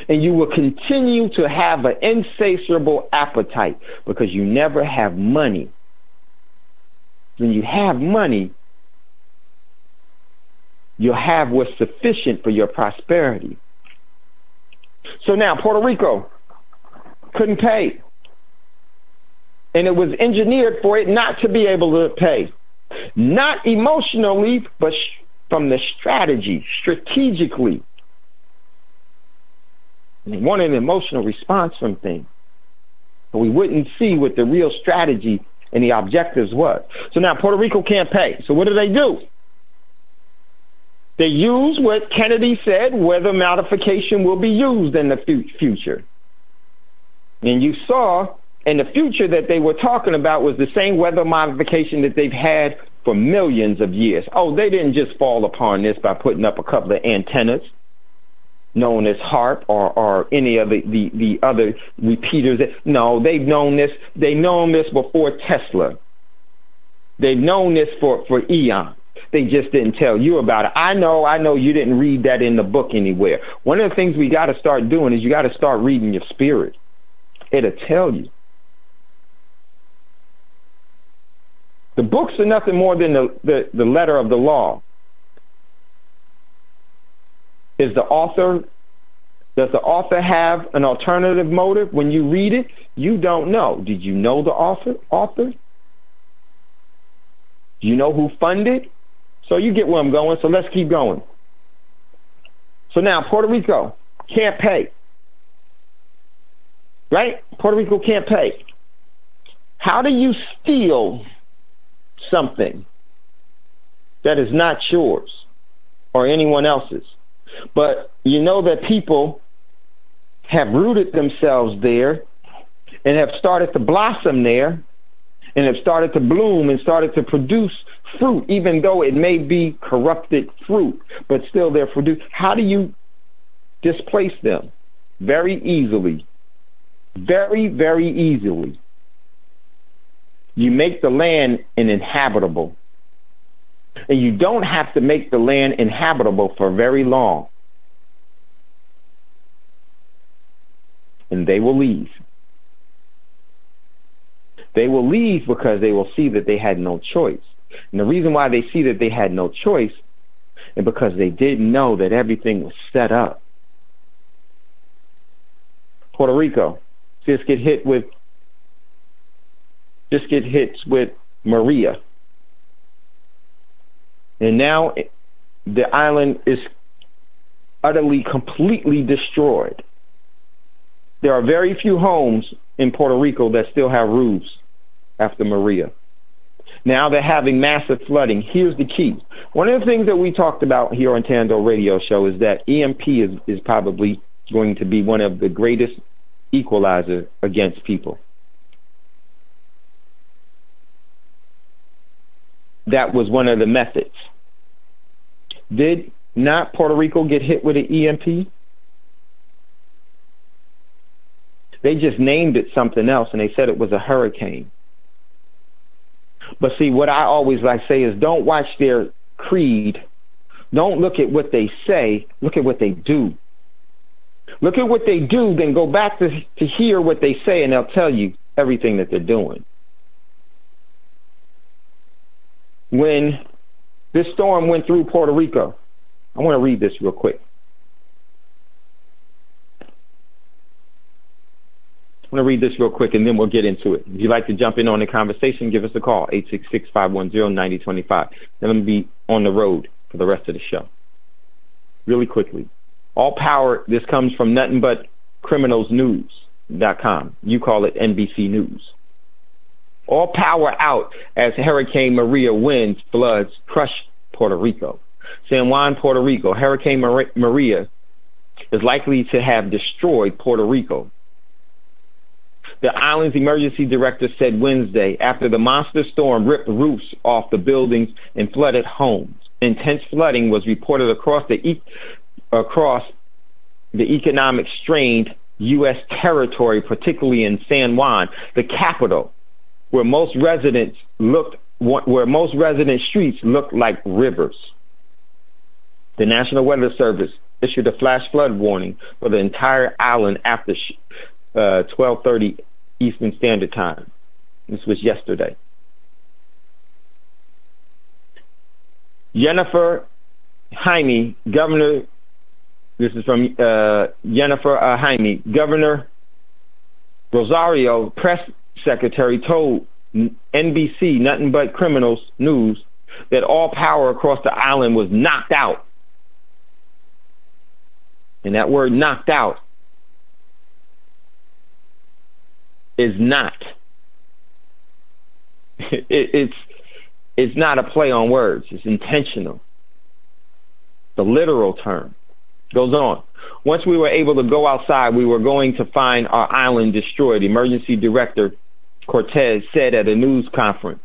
And you will continue to have an insatiable appetite because you never have money. When you have money, you'll have what's sufficient for your prosperity. So now Puerto Rico couldn't pay. And it was engineered for it not to be able to pay. Not emotionally, but from the strategically. And they wanted an emotional response from things. But we wouldn't see what the real strategy and the objectives was. So now Puerto Rico can't pay. So what do? They use what Kennedy said, weather modification will be used in the future. And you saw in the future that they were talking about was the same weather modification that they've had for millions of years. Oh, they didn't just fall upon this by putting up a couple of antennas known as HARP or any of the other repeaters. No, they've known this. They've known this before Tesla. They've known this for eons. They just didn't tell you about it. I know you didn't read that in the book anywhere. One of the things we got to start doing is you got to start reading your spirit. It'll tell you. The books are nothing more than the letter of the law. Does the author have an alternative motive when you read it? You don't know. Did you know the author? Do you know who funded? So you get where I'm going, so let's keep going. So now Puerto Rico can't pay. Right? Puerto Rico can't pay. How do you steal something that is not yours or anyone else's? But you know that people have rooted themselves there and have started to blossom there and have started to bloom and started to produce fruit, even though it may be corrupted fruit, but still they're produced. How do you displace them? Very easily. Very, very easily. You make the land uninhabitable. And you don't have to make the land inhabitable for very long. And they will leave. They will leave because they will see that they had no choice. And the reason why they see that they had no choice is because they didn't know that everything was set up. Puerto Rico just get hit with Maria. And now the island is utterly, completely destroyed. There are very few homes in Puerto Rico that still have roofs after Maria. Now they're having massive flooding. Here's the key. One of the things that we talked about here on Thando Radio Show is that EMP is probably going to be one of the greatest equalizer against people. That was one of the methods. Did not Puerto Rico get hit with an EMP? They just named it something else, and they said it was a hurricane. But see, what I always like to say is don't watch their creed. Don't look at what they say. Look at what they do. Look at what they do, then go back to hear what they say, and they'll tell you everything that they're doing. When this storm went through Puerto Rico, I want to read this real quick. And then we'll get into it. If you'd like to jump in on the conversation, give us a call, 866-510-9025. And I'm be on the road for the rest of the show. Really quickly. All power, this comes from nothing but criminalsnews.com. You call it NBC News. All power out as Hurricane Maria winds, floods, crush Puerto Rico. San Juan, Puerto Rico. Hurricane Maria is likely to have destroyed Puerto Rico. The island's emergency director said Wednesday after the monster storm ripped roofs off the buildings and flooded homes. Intense flooding was reported across the economic strained U.S. territory, particularly in San Juan, the capital, where most resident streets looked like rivers. The National Weather Service issued a flash flood warning for the entire island after 12:30 Eastern Standard Time. This was yesterday. Jennifer Jaime, Governor. This is from Jennifer Jaime, Governor Rosario press secretary, told NBC Nothing But Criminals News that all power across the island was knocked out. And that word knocked out is not. It's not a play on words. It's intentional. The literal term. Goes on. Once we were able to go outside, we were going to find our island destroyed. Emergency Director Cortez said at a news conference.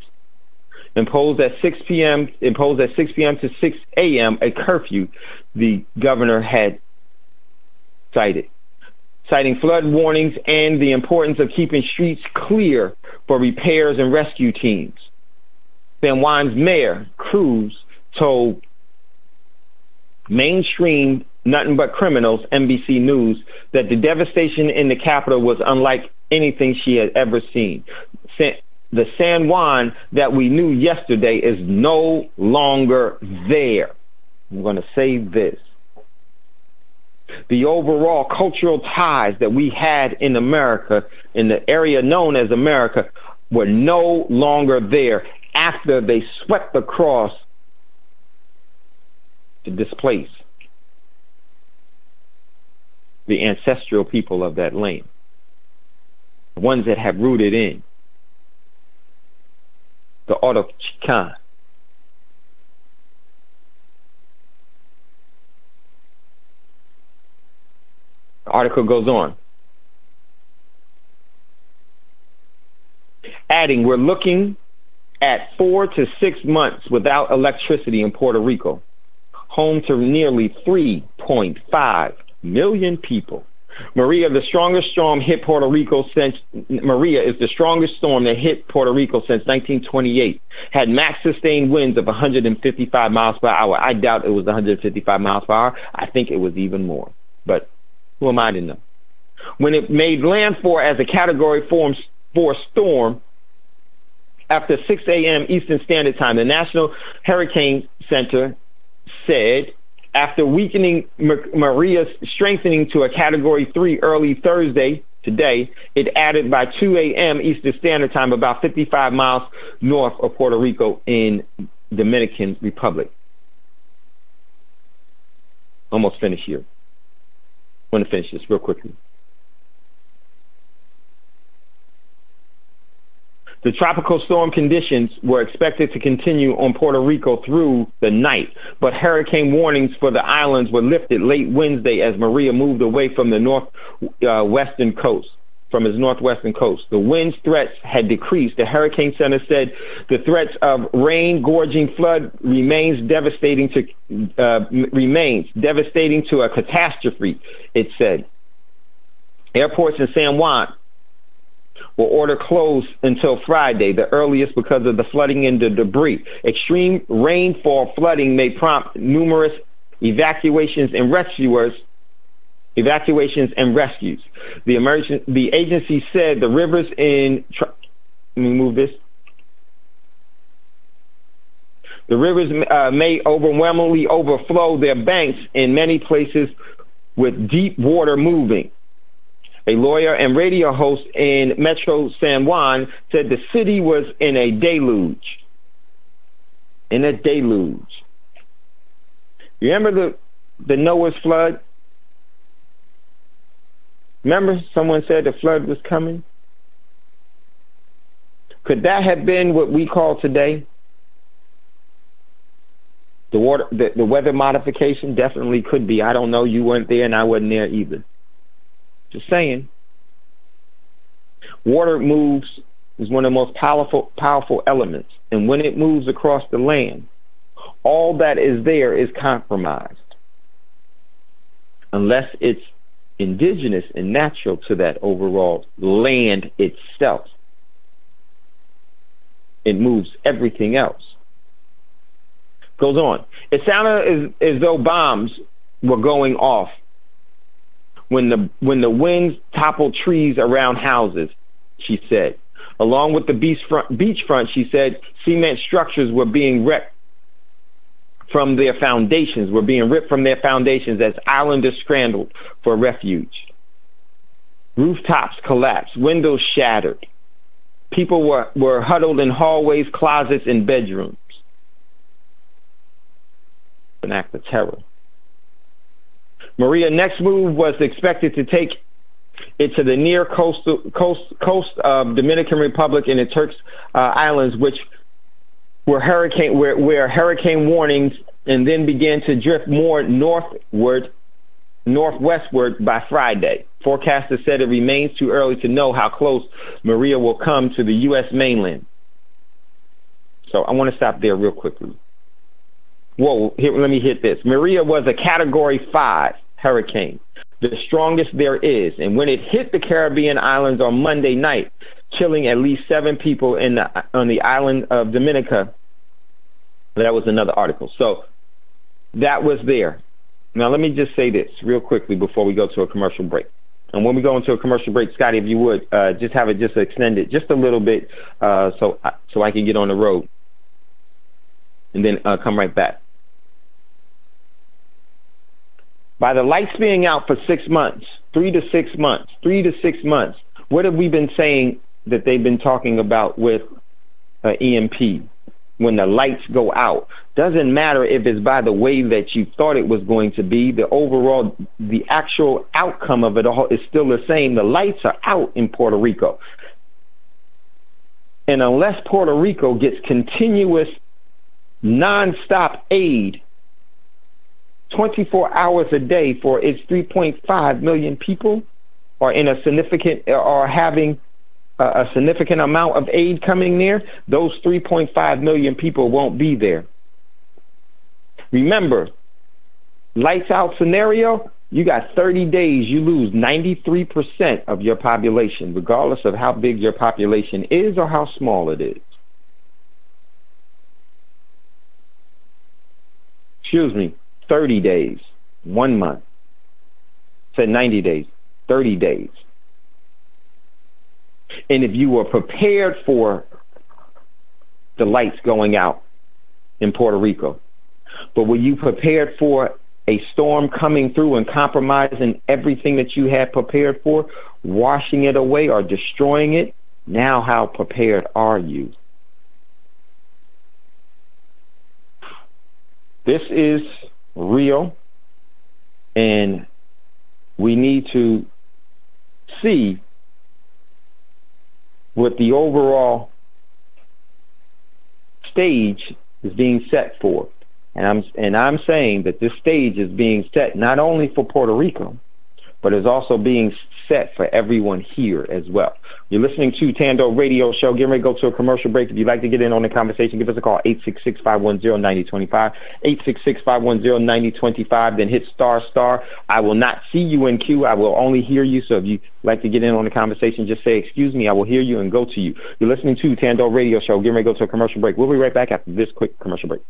Imposed at 6 p.m. to 6 a.m. a curfew the governor had cited, citing flood warnings and the importance of keeping streets clear for repairs and rescue teams. San Juan's Mayor Cruz told mainstream Nothing But Criminals, NBC News, that the devastation in the capital was unlike anything she had ever seen. The San Juan that we knew yesterday is no longer there. I'm going to say this. The overall cultural ties that we had in America, in the area known as America, were no longer there after they swept across to displace the ancestral people of that land, the ones that have rooted in. the Hurricane. The article goes on, adding, we're looking at 4 to 6 months without electricity in Puerto Rico, home to nearly 3.5 million people. Maria, the strongest storm hit Puerto Rico since Maria is the strongest storm that hit Puerto Rico since 1928. Had max sustained winds of 155 miles per hour. I doubt it was 155 miles per hour. I think it was even more. But who am I to know? When it made landfall as a Category 4 storm after 6 a.m. Eastern Standard Time, the National Hurricane Center said after weakening Maria's strengthening to a Category 3 early Thursday, today, it added by 2 a.m. Eastern Standard Time about 55 miles north of Puerto Rico in Dominican Republic. Almost finished here. I want to finish this real quickly. The tropical storm conditions were expected to continue on Puerto Rico through the night, but hurricane warnings for the islands were lifted late Wednesday as Maria moved away from the northwestern coast. The winds threats had decreased. The Hurricane Center said the threats of rain, gorging flood remains devastating to a catastrophe, it said. Airports in San Juan were ordered closed until Friday, the earliest because of the flooding and the debris. Extreme rainfall flooding may prompt numerous evacuations and rescues. The agency said the rivers may overwhelmingly overflow their banks in many places with deep water moving. A lawyer and radio host in Metro San Juan said the city was in a deluge. Remember the Noah's flood? Remember someone said the flood was coming? Could that have been what we call today? The weather modification definitely could be. I don't know. You weren't there and I wasn't there either. Just saying. Water is one of the most powerful elements. And when it moves across the land, all that is there is compromised. Unless it's indigenous and natural to that overall land itself. It moves everything else. Goes on. It sounded as though bombs were going off when the winds toppled trees around houses, she said. Along with the beachfront, she said, cement structures were being ripped from their foundations, as islanders scrambled for refuge. Rooftops collapsed, windows shattered. People were huddled in hallways, closets, and bedrooms. An act of terror. Maria's next move was expected to take it to the near coast of Dominican Republic and the Turks Islands, which were where hurricane warnings, and then began to drift more northwestward by Friday. Forecasters said it remains too early to know how close Maria will come to the U.S. mainland. So I want to stop there real quickly. Whoa, let me hit this. Maria was a Category 5 hurricane, the strongest there is. And when it hit the Caribbean islands on Monday night, killing at least 7 people on the island of Dominica, that was another article. So that was there. Now, let me just say this real quickly before we go to a commercial break. And when we go into a commercial break, Scotty, if you would, just have it just extended just a little bit so I can get on the road and then come right back. By the lights being out for 6 months, 3 to 6 months, what have we been saying that they've been talking about with EMP? When the lights go out, doesn't matter if it's by the way that you thought it was going to be, the actual outcome of it all is still the same. The lights are out in Puerto Rico. And unless Puerto Rico gets continuous, nonstop aid 24 hours a day for its 3.5 million people, or in a significant, or having a significant amount of aid coming there, those 3.5 million people won't be there. Remember, lights out scenario, you got 30 days, you lose 93% of your population, regardless of how big your population is or how small it is. Excuse me, 30 days, 1 month. Said 90 days, 30 days. And if you were prepared for the lights going out in Puerto Rico, but were you prepared for a storm coming through and compromising everything that you had prepared for, washing it away or destroying it? Now how prepared are you? This is real, and we need to see what the overall stage is being set for. And I'm saying that this stage is being set not only for Puerto Rico, but is also being set for everyone here as well. You're listening to Thando Radio Show. Getting ready to go to a commercial break. If you'd like to get in on the conversation, give us a call, 866-510-9025, 866-510-9025. Then hit **. I will not see you in queue. I will only hear you. So if you'd like to get in on the conversation, just say, excuse me, I will hear you and go to you. You're listening to Thando Radio Show. Getting ready to go to a commercial break. We'll be right back after this quick commercial break.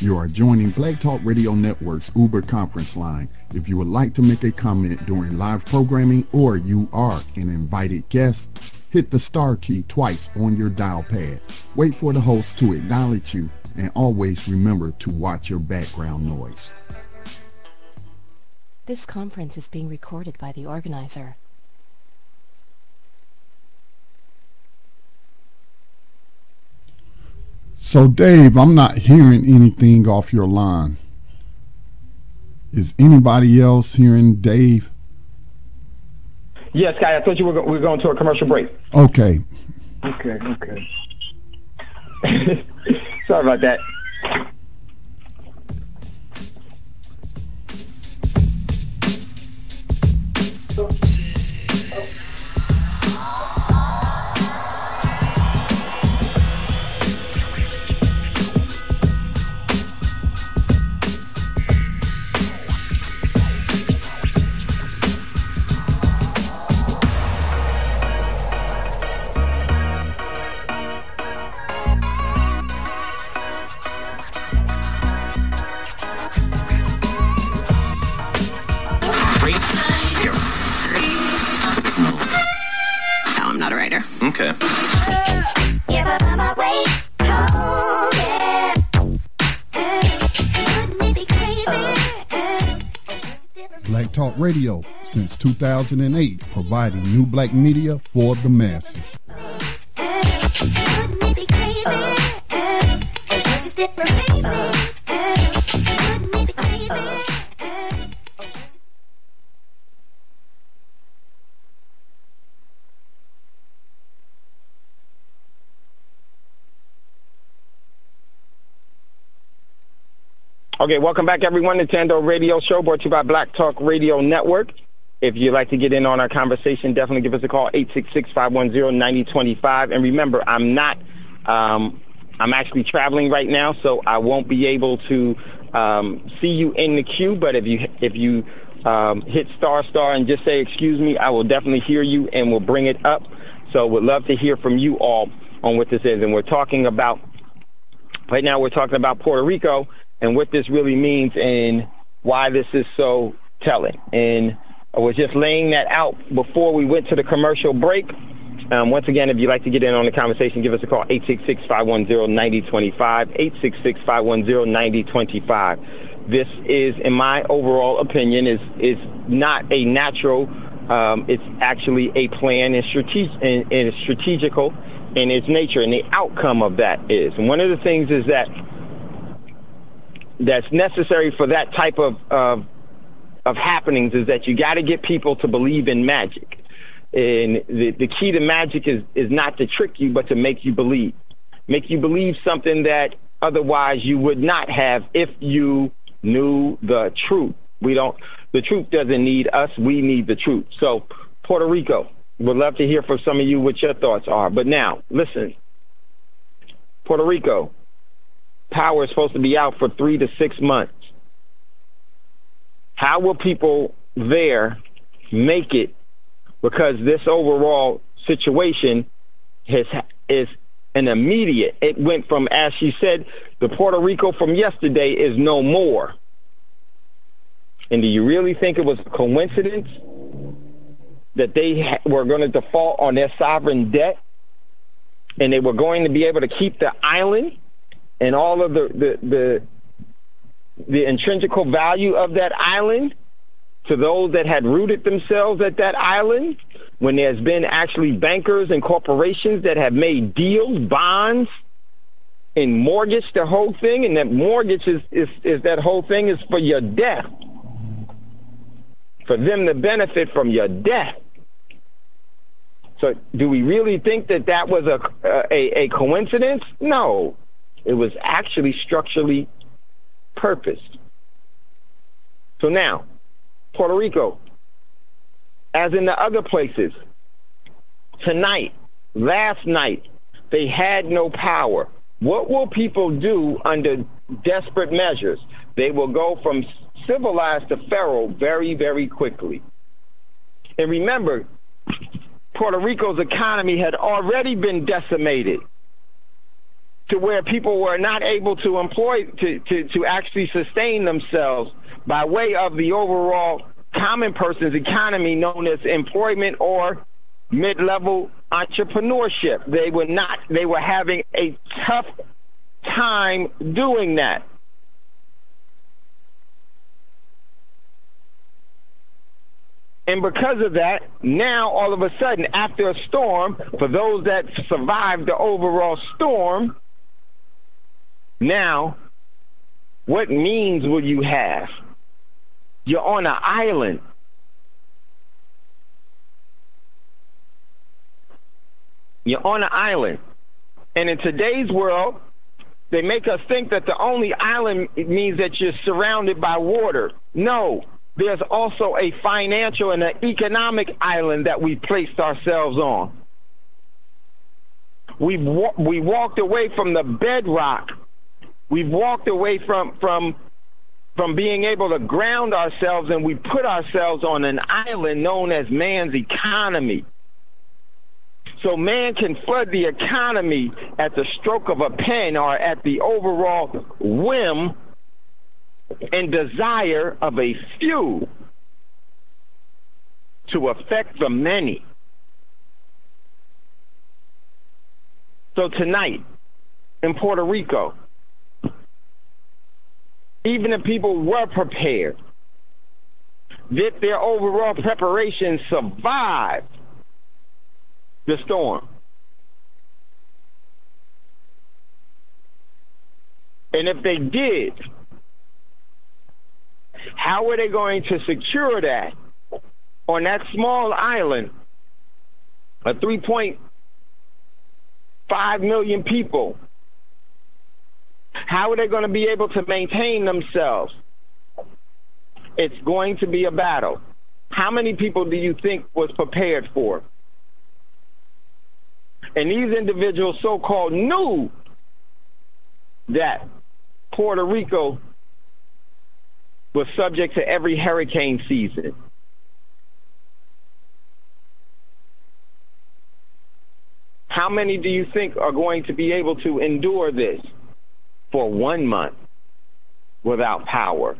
You are joining Black Talk Radio Network's Uber conference line. If you would like to make a comment during live programming or you are an invited guest, hit the star key twice on your dial pad. Wait for the host to acknowledge you, and always remember to watch your background noise. This conference is being recorded by the organizer. So, Dave, I'm not hearing anything off your line. Is anybody else hearing Dave? Yes, Sky, I thought you were going to a commercial break. Okay. Okay. Sorry about that. Okay. Black Talk Radio since 2008, providing new black media for the masses. Okay, welcome back, everyone, to Thando Radio Show, brought to you by Black Talk Radio Network. If you'd like to get in on our conversation, definitely give us a call, 866-510-9025. And remember, I'm actually traveling right now, so I won't be able to see you in the queue. But if you hit star and just say, excuse me, I will definitely hear you and we'll bring it up. So we'd love to hear from you all on what this is. And right now we're talking about Puerto Rico and what this really means and why this is so telling. And I was just laying that out before we went to the commercial break. Once again, if you'd like to get in on the conversation, give us a call, 866-510-9025, 866-510-9025. This is, in my overall opinion, is not a natural. It's actually a plan and strategical in its nature, and the outcome of that is. And one of the things is that's necessary for that type of happenings is that you got to get people to believe in magic. And the key to magic is not to trick you, but to make you believe something that otherwise you would not have if you knew the truth. The truth doesn't need us. We need the truth. So Puerto Rico, would love to hear from some of you what your thoughts are. But now, listen, Puerto Rico, power is supposed to be out for 3 to 6 months. How will people there make it? Because this overall situation is an immediate. It went from, as she said, the Puerto Rico from yesterday is no more. And do you really think it was a coincidence that they were going to default on their sovereign debt and they were going to be able to keep the island and all of the intrinsic value of that island to those that had rooted themselves at that island, when there's been actually bankers and corporations that have made deals, bonds, and mortgaged the whole thing, and that mortgage is that whole thing is for your death, for them to benefit from your death. So do we really think that was a coincidence? No. It was actually structurally purposed. So now, Puerto Rico, as in the other places, tonight, last night, they had no power. What will people do under desperate measures? They will go from civilized to feral very, very quickly. And remember, Puerto Rico's economy had already been decimated to where people were not able to employ, to actually sustain themselves by way of the overall common person's economy known as employment or mid-level entrepreneurship. They were having a tough time doing that. And because of that, now all of a sudden, after a storm, for those that survived the overall storm, now what means will you have? You're on an island. You're on an island. And in today's world, they make us think that the only island means that you're surrounded by water. No, there's also a financial and an economic island that we placed ourselves on. We walked away from the bedrock. We've walked away from being able to ground ourselves, and we put ourselves on an island known as man's economy. So man can flood the economy at the stroke of a pen or at the overall whim and desire of a few to affect the many. So tonight in Puerto Rico, even if people were prepared, did their overall preparation survive the storm? And if they did, how were they going to secure that on that small island of 3.5 million people? How are they going to be able to maintain themselves? It's going to be a battle. How many people do you think was prepared for? And these individuals so-called knew that Puerto Rico was subject to every hurricane season. How many do you think are going to be able to endure this for 1 month without power?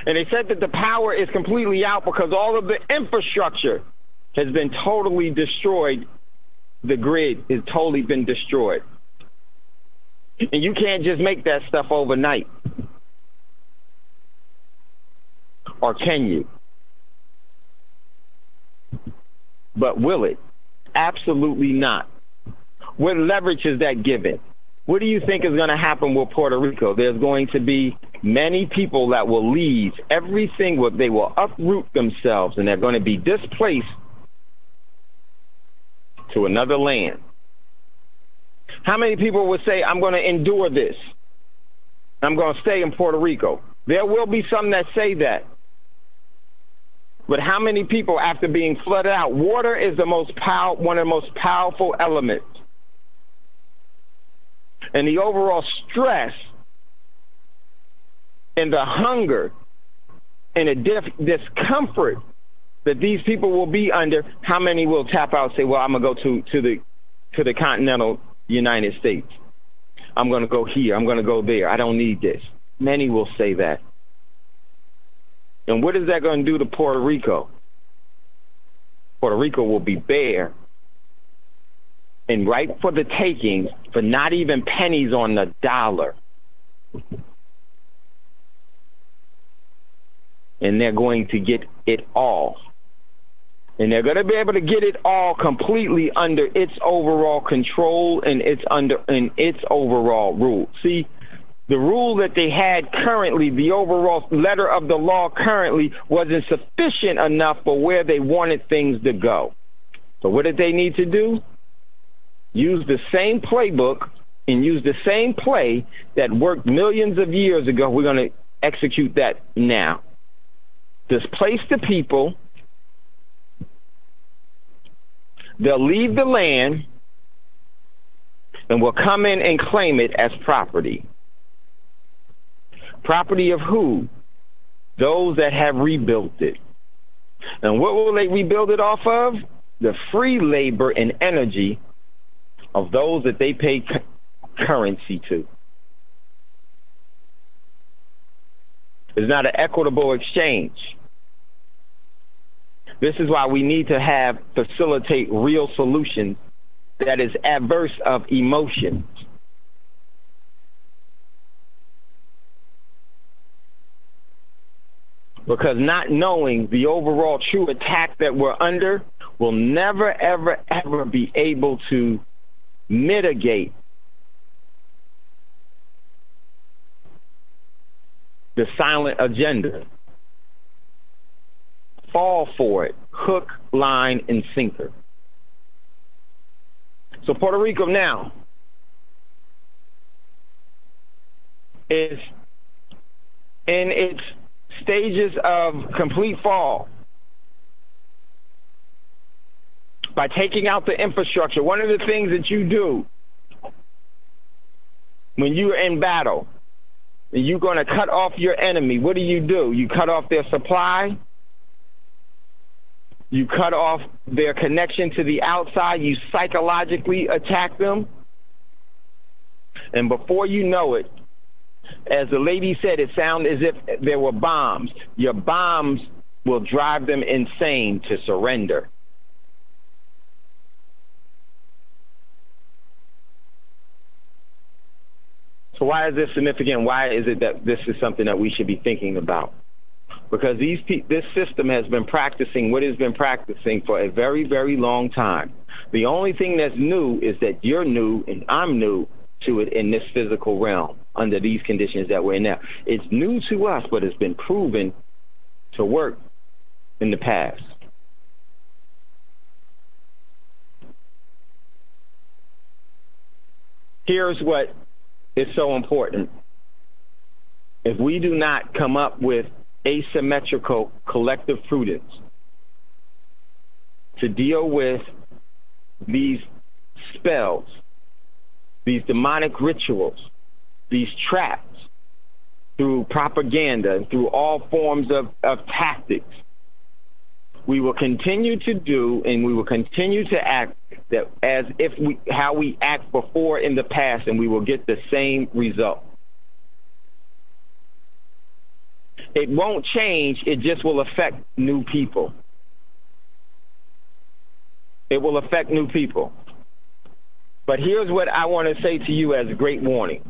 And they said that the power is completely out because all of the infrastructure has been totally destroyed. The grid has totally been destroyed. And you can't just make that stuff overnight. Or can you? But will it? Absolutely not. What leverage is that given? What do you think is going to happen with Puerto Rico? There's going to be many people that will leave everything. They will uproot themselves, and they're going to be displaced to another land. How many people would say, I'm going to endure this? I'm going to stay in Puerto Rico. There will be some that say that. But how many people, after being flooded out, water is one of the most powerful elements. And the overall stress and the hunger and the discomfort that these people will be under, how many will tap out and say, well, I'm going to go to the continental United States. I'm going to go here. I'm going to go there. I don't need this. Many will say that. And what is that going to do to Puerto Rico? Puerto Rico will be bare and ripe for the taking for not even pennies on the dollar. And they're going to get it all. And they're going to be able to get it all completely under its overall control and its overall rule. See, the rule that they had currently, the overall letter of the law currently, wasn't sufficient enough for where they wanted things to go. So what did they need to do? Use the same playbook and use the same play that worked millions of years ago. We're going to execute that now. Displace the people. They'll leave the land and will come in and claim it as property. Property of who? Those that have rebuilt it. And what will they rebuild it off of? The free labor and energy of those that they pay currency to. It's not an equitable exchange. This is why we need to facilitate real solutions that is adverse of emotions. Because not knowing the overall true attack that we're under will never, ever, ever be able to mitigate the silent agenda. Fall for it. Hook, line, and sinker. So Puerto Rico now is in its stages of complete fall. By taking out the infrastructure, one of the things that you do when you're in battle, and you're going to cut off your enemy, what do? You cut off their supply. You cut off their connection to the outside. You psychologically attack them. And before you know it, as the lady said, it sounded as if there were bombs. Your bombs will drive them insane to surrender. So why is this significant? Why is it that this is something that we should be thinking about? Because this system has been practicing what it's been practicing for a very, very long time. The only thing that's new is that you're new and I'm new to it in this physical realm under these conditions that we're in now. It's new to us, but it's been proven to work in the past. Here's what is so important. If we do not come up with asymmetrical collective prudence to deal with these spells, these demonic rituals, these traps, through propaganda and through all forms of tactics, we will continue to do and we will continue to act that as if how we act before in the past, and we will get the same result. It won't change, it just will affect new people. It will affect new people. But here's what I want to say to you as a great warning.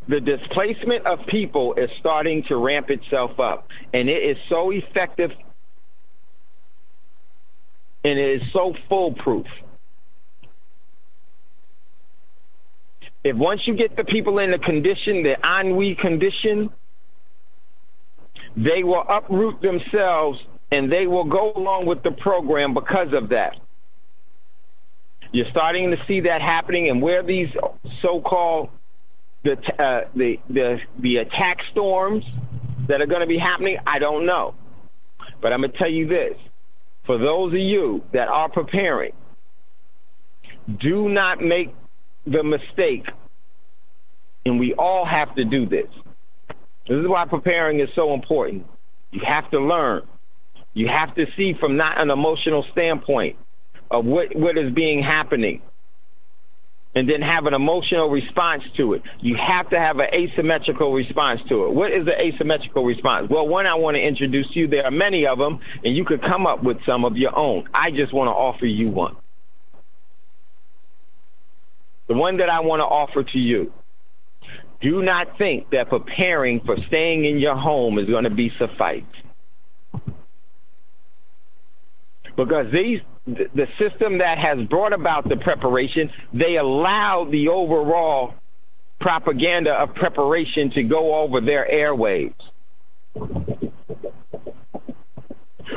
The displacement of people is starting to ramp itself up, and it is so effective and it is so foolproof. If once you get the people in the condition, the ennui condition, they will uproot themselves and they will go along with the program because of that. You're starting to see that happening, and where these so-called the attack storms that are going to be happening, I don't know. But I'm going to tell you this. For those of you that are preparing, do not make the mistake, and we all have to do this. This is why preparing is so important. You have to learn. You have to see from not an emotional standpoint of what is being happening, and then have an emotional response to it. You have to have an asymmetrical response to it. What is the asymmetrical response? Well, one, I want to introduce you. There are many of them, and you could come up with some of your own. I just want to offer you one. The one that I want to offer to you. Do not think that preparing for staying in your home is going to be suffice. Because the system that has brought about the preparation, they allow the overall propaganda of preparation to go over their airwaves.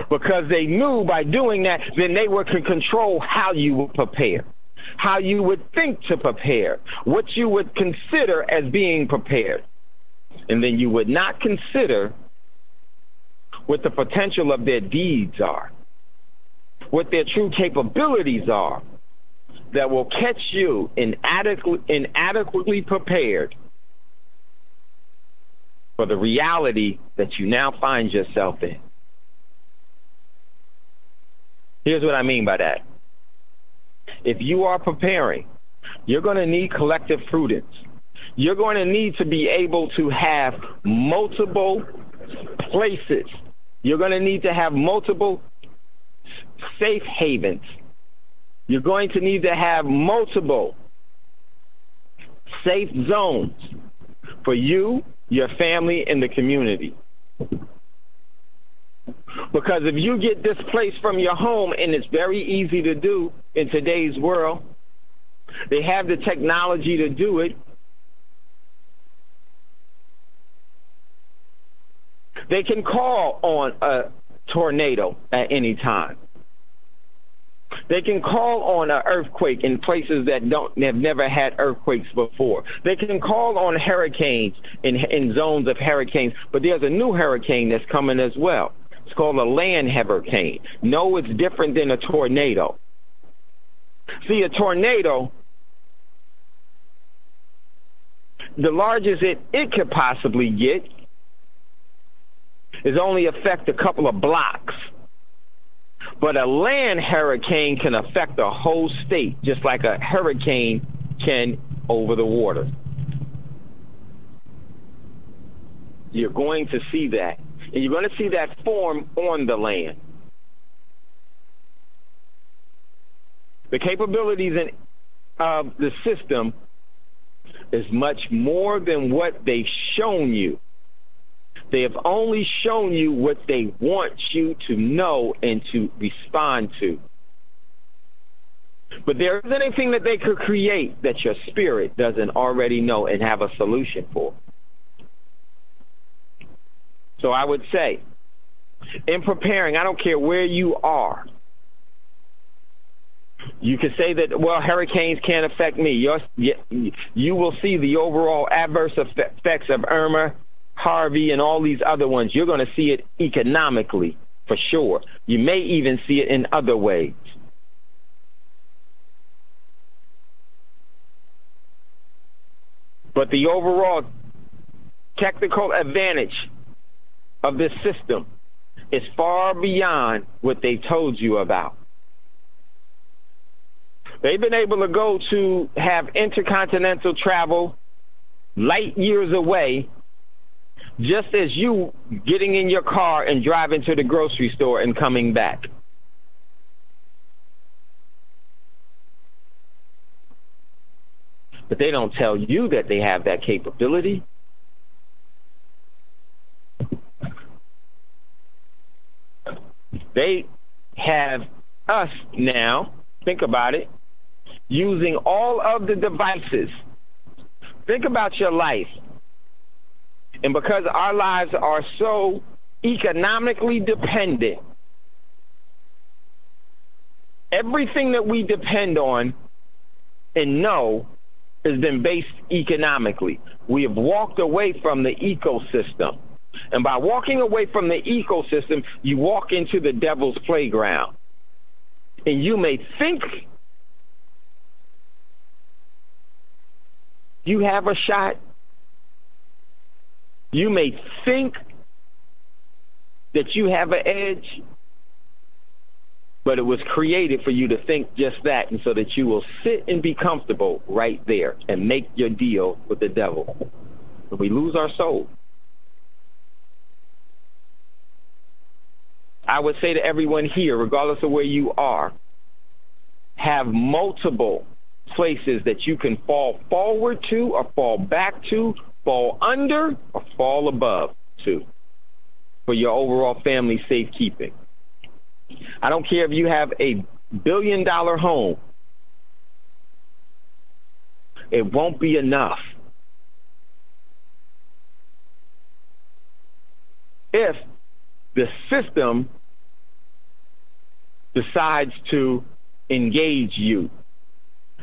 Because they knew by doing that, then they were to control how you would prepare, how you would think to prepare, what you would consider as being prepared. And then you would not consider what the potential of their deeds are, what their true capabilities are, that will catch you inadequately prepared for the reality that you now find yourself in. Here's what I mean by that. If you are preparing, you're going to need collective prudence. You're going to need to be able to have multiple places. You're going to need to have multiple safe havens. You're going to need to have multiple safe zones for you, your family, and the community. Because if you get displaced from your home, and it's very easy to do in today's world, they have the technology to do it. They can call on a tornado at any time. They can call on an earthquake in places that have never had earthquakes before. They can call on hurricanes in zones of hurricanes, but there's a new hurricane that's coming as well. It's called a land hurricane. No, it's different than a tornado. See, a tornado, the largest it could possibly get is only affect a couple of blocks. But a land hurricane can affect a whole state, just like a hurricane can over the water. You're going to see that. And you're going to see that form on the land. The capabilities of the system is much more than what they've shown you. They have only shown you what they want you to know and to respond to. But there isn't anything that they could create that your spirit doesn't already know and have a solution for. So I would say, in preparing, I don't care where you are, You can say that, well, hurricanes can't affect me. You will see the overall adverse effects of Irma, Harvey, and all these other ones. You're going to see it economically, for sure. You may even see it in other ways. But the overall technical advantage of this system is far beyond what they told you about. They've been able to go to have intercontinental travel light years away, just as you getting in your car and driving to the grocery store and coming back. But they don't tell you that they have that capability. They have us now, think about it, using all of the devices. Think about your life. And because our lives are so economically dependent, everything that we depend on and know has been based economically. We have walked away from the ecosystem. And by walking away from the ecosystem, you walk into the devil's playground. And you may think you have a shot. You may think that you have an edge, but it was created for you to think just that, and so that you will sit and be comfortable right there and make your deal with the devil. And we lose our soul. I would say to everyone here, regardless of where you are, have multiple places that you can fall forward to or fall back to, fall under or fall above to, for your overall family safekeeping. I don't care if you have a $1 billion home. It won't be enough. If the system decides to engage you.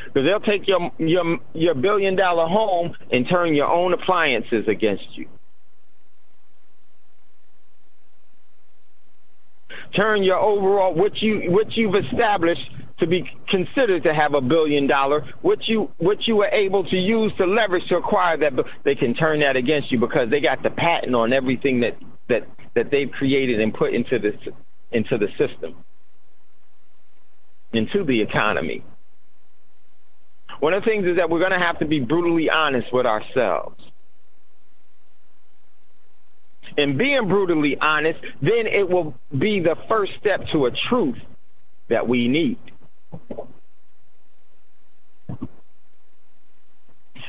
Because they'll take your $1 billion home and turn your own appliances against you. Turn your overall, what you've established to be considered to have $1 billion, what you were able to use to leverage to acquire that, they can turn that against you because they got the patent on everything that they've created and put into the system, into the economy. One of the things is that we're going to have to be brutally honest with ourselves. And being brutally honest, then it will be the first step to a truth that we need.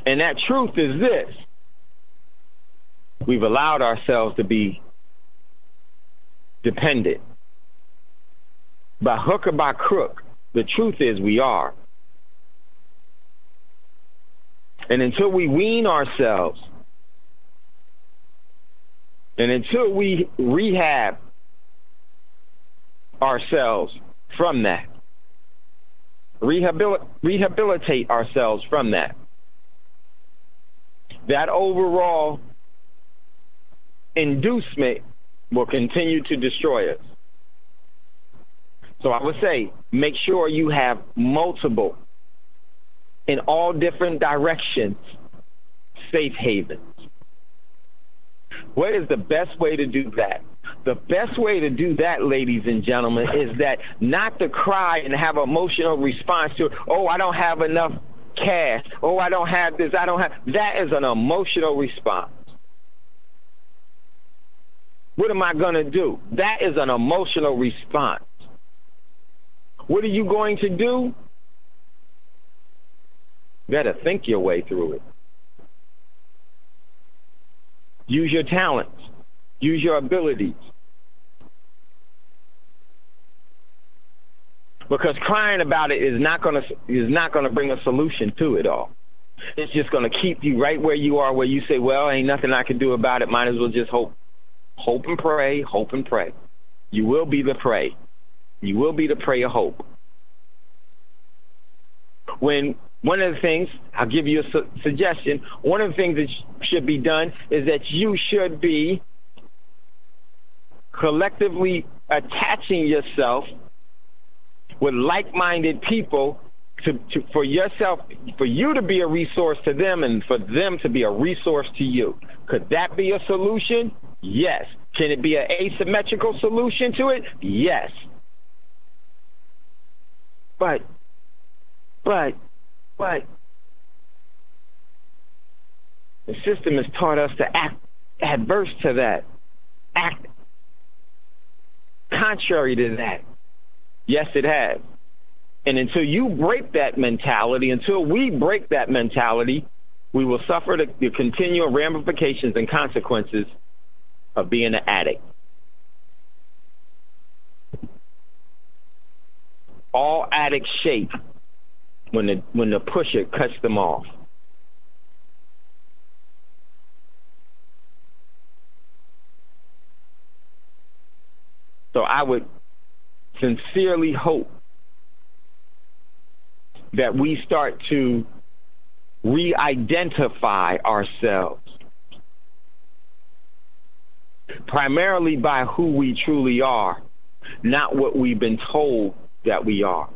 And that truth is this. We've allowed ourselves to be dependent. By hook or by crook, the truth is we are. And until we wean ourselves, and until we rehab ourselves from that, rehabilitate ourselves from that, that overall inducement will continue to destroy us. So I would say, make sure you have multiple, in all different directions, safe havens. What is the best way to do that? The best way to do that, ladies and gentlemen, is that not to cry and have an emotional response to, oh, I don't have enough cash. Oh, I don't have this. I don't have. That is an emotional response. What am I going to do? That is an emotional response. What are you going to do? You got to think your way through it. Use your talents. Use your abilities. Because crying about it is not going to bring a solution to it all. It's just going to keep you right where you are, where you say, well, ain't nothing I can do about it. Might as well just hope. Hope and pray, hope and pray. You will be the prey. You will be the prey of hope. when one of the things, I'll give you a suggestion, one of the things that should be done is that you should be collectively attaching yourself with like-minded people for yourself, for you to be a resource to them and for them to be a resource to you. Could that be a solution? Yes. Can it be an asymmetrical solution to it? Yes. But the system has taught us to act adverse to that, act contrary to that. Yes, it has. And until you break that mentality, until we break that mentality, we will suffer the continual ramifications and consequences of being an addict. All addicts shake when the pusher cuts them off. So I would sincerely hope that we start to re-identify ourselves, primarily by who we truly are, not what we've been told that we are.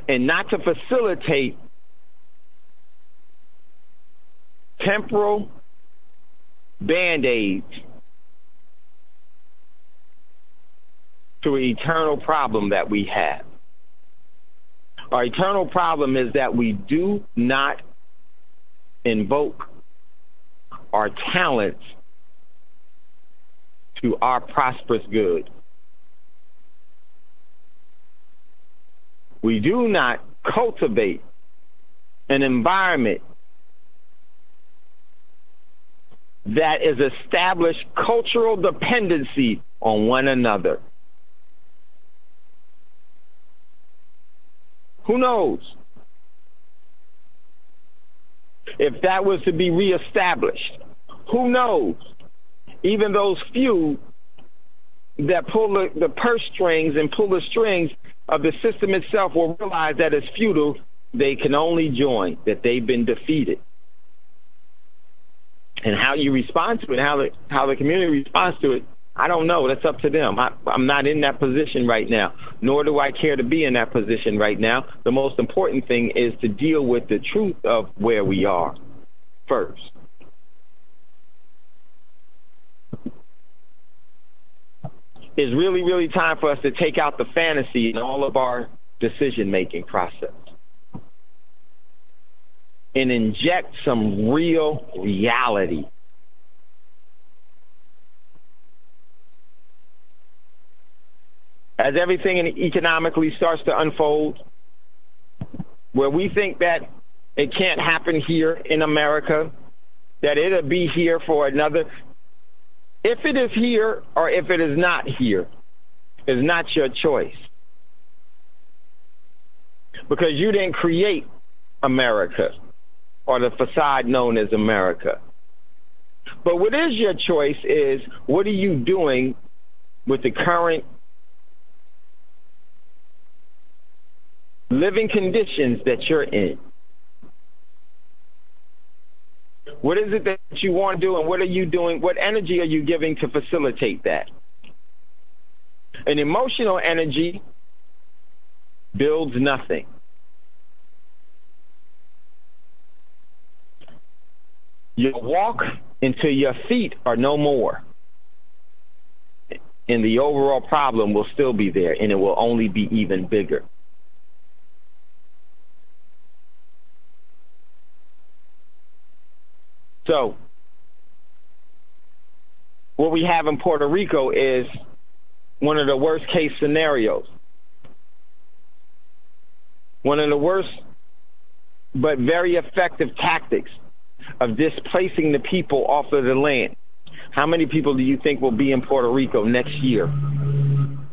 And not to facilitate temporal band-aids to an eternal problem that we have. Our eternal problem is that we do not invoke our talents to our prosperous good. We do not cultivate an environment that is established cultural dependency on one another. Who knows if that was to be reestablished? Who knows? Even those few that pull the purse strings and pull the strings of the system itself will realize that it's futile. They can only join, that they've been defeated. And how you respond to it, how the community responds to it, I don't know. That's up to them. I'm not in that position right now, nor do I care to be in that position right now. The most important thing is to deal with the truth of where we are first. It's really, really time for us to take out the fantasy in all of our decision-making process and inject some real reality. As everything economically starts to unfold, where we think that it can't happen here in America, that it'll be here for another. If it is here or if it is not here, is not your choice. Because you didn't create America or the facade known as America. But what is your choice is, what are you doing with the current living conditions that you're in? What is it that you want to do, and what are you doing? What energy are you giving to facilitate that? An emotional energy builds nothing. You'll walk until your feet are no more. And the overall problem will still be there, and it will only be even bigger. So, what we have in Puerto Rico is one of the worst case scenarios. One of the worst but very effective tactics of displacing the people off of the land. How many people do you think will be in Puerto Rico next year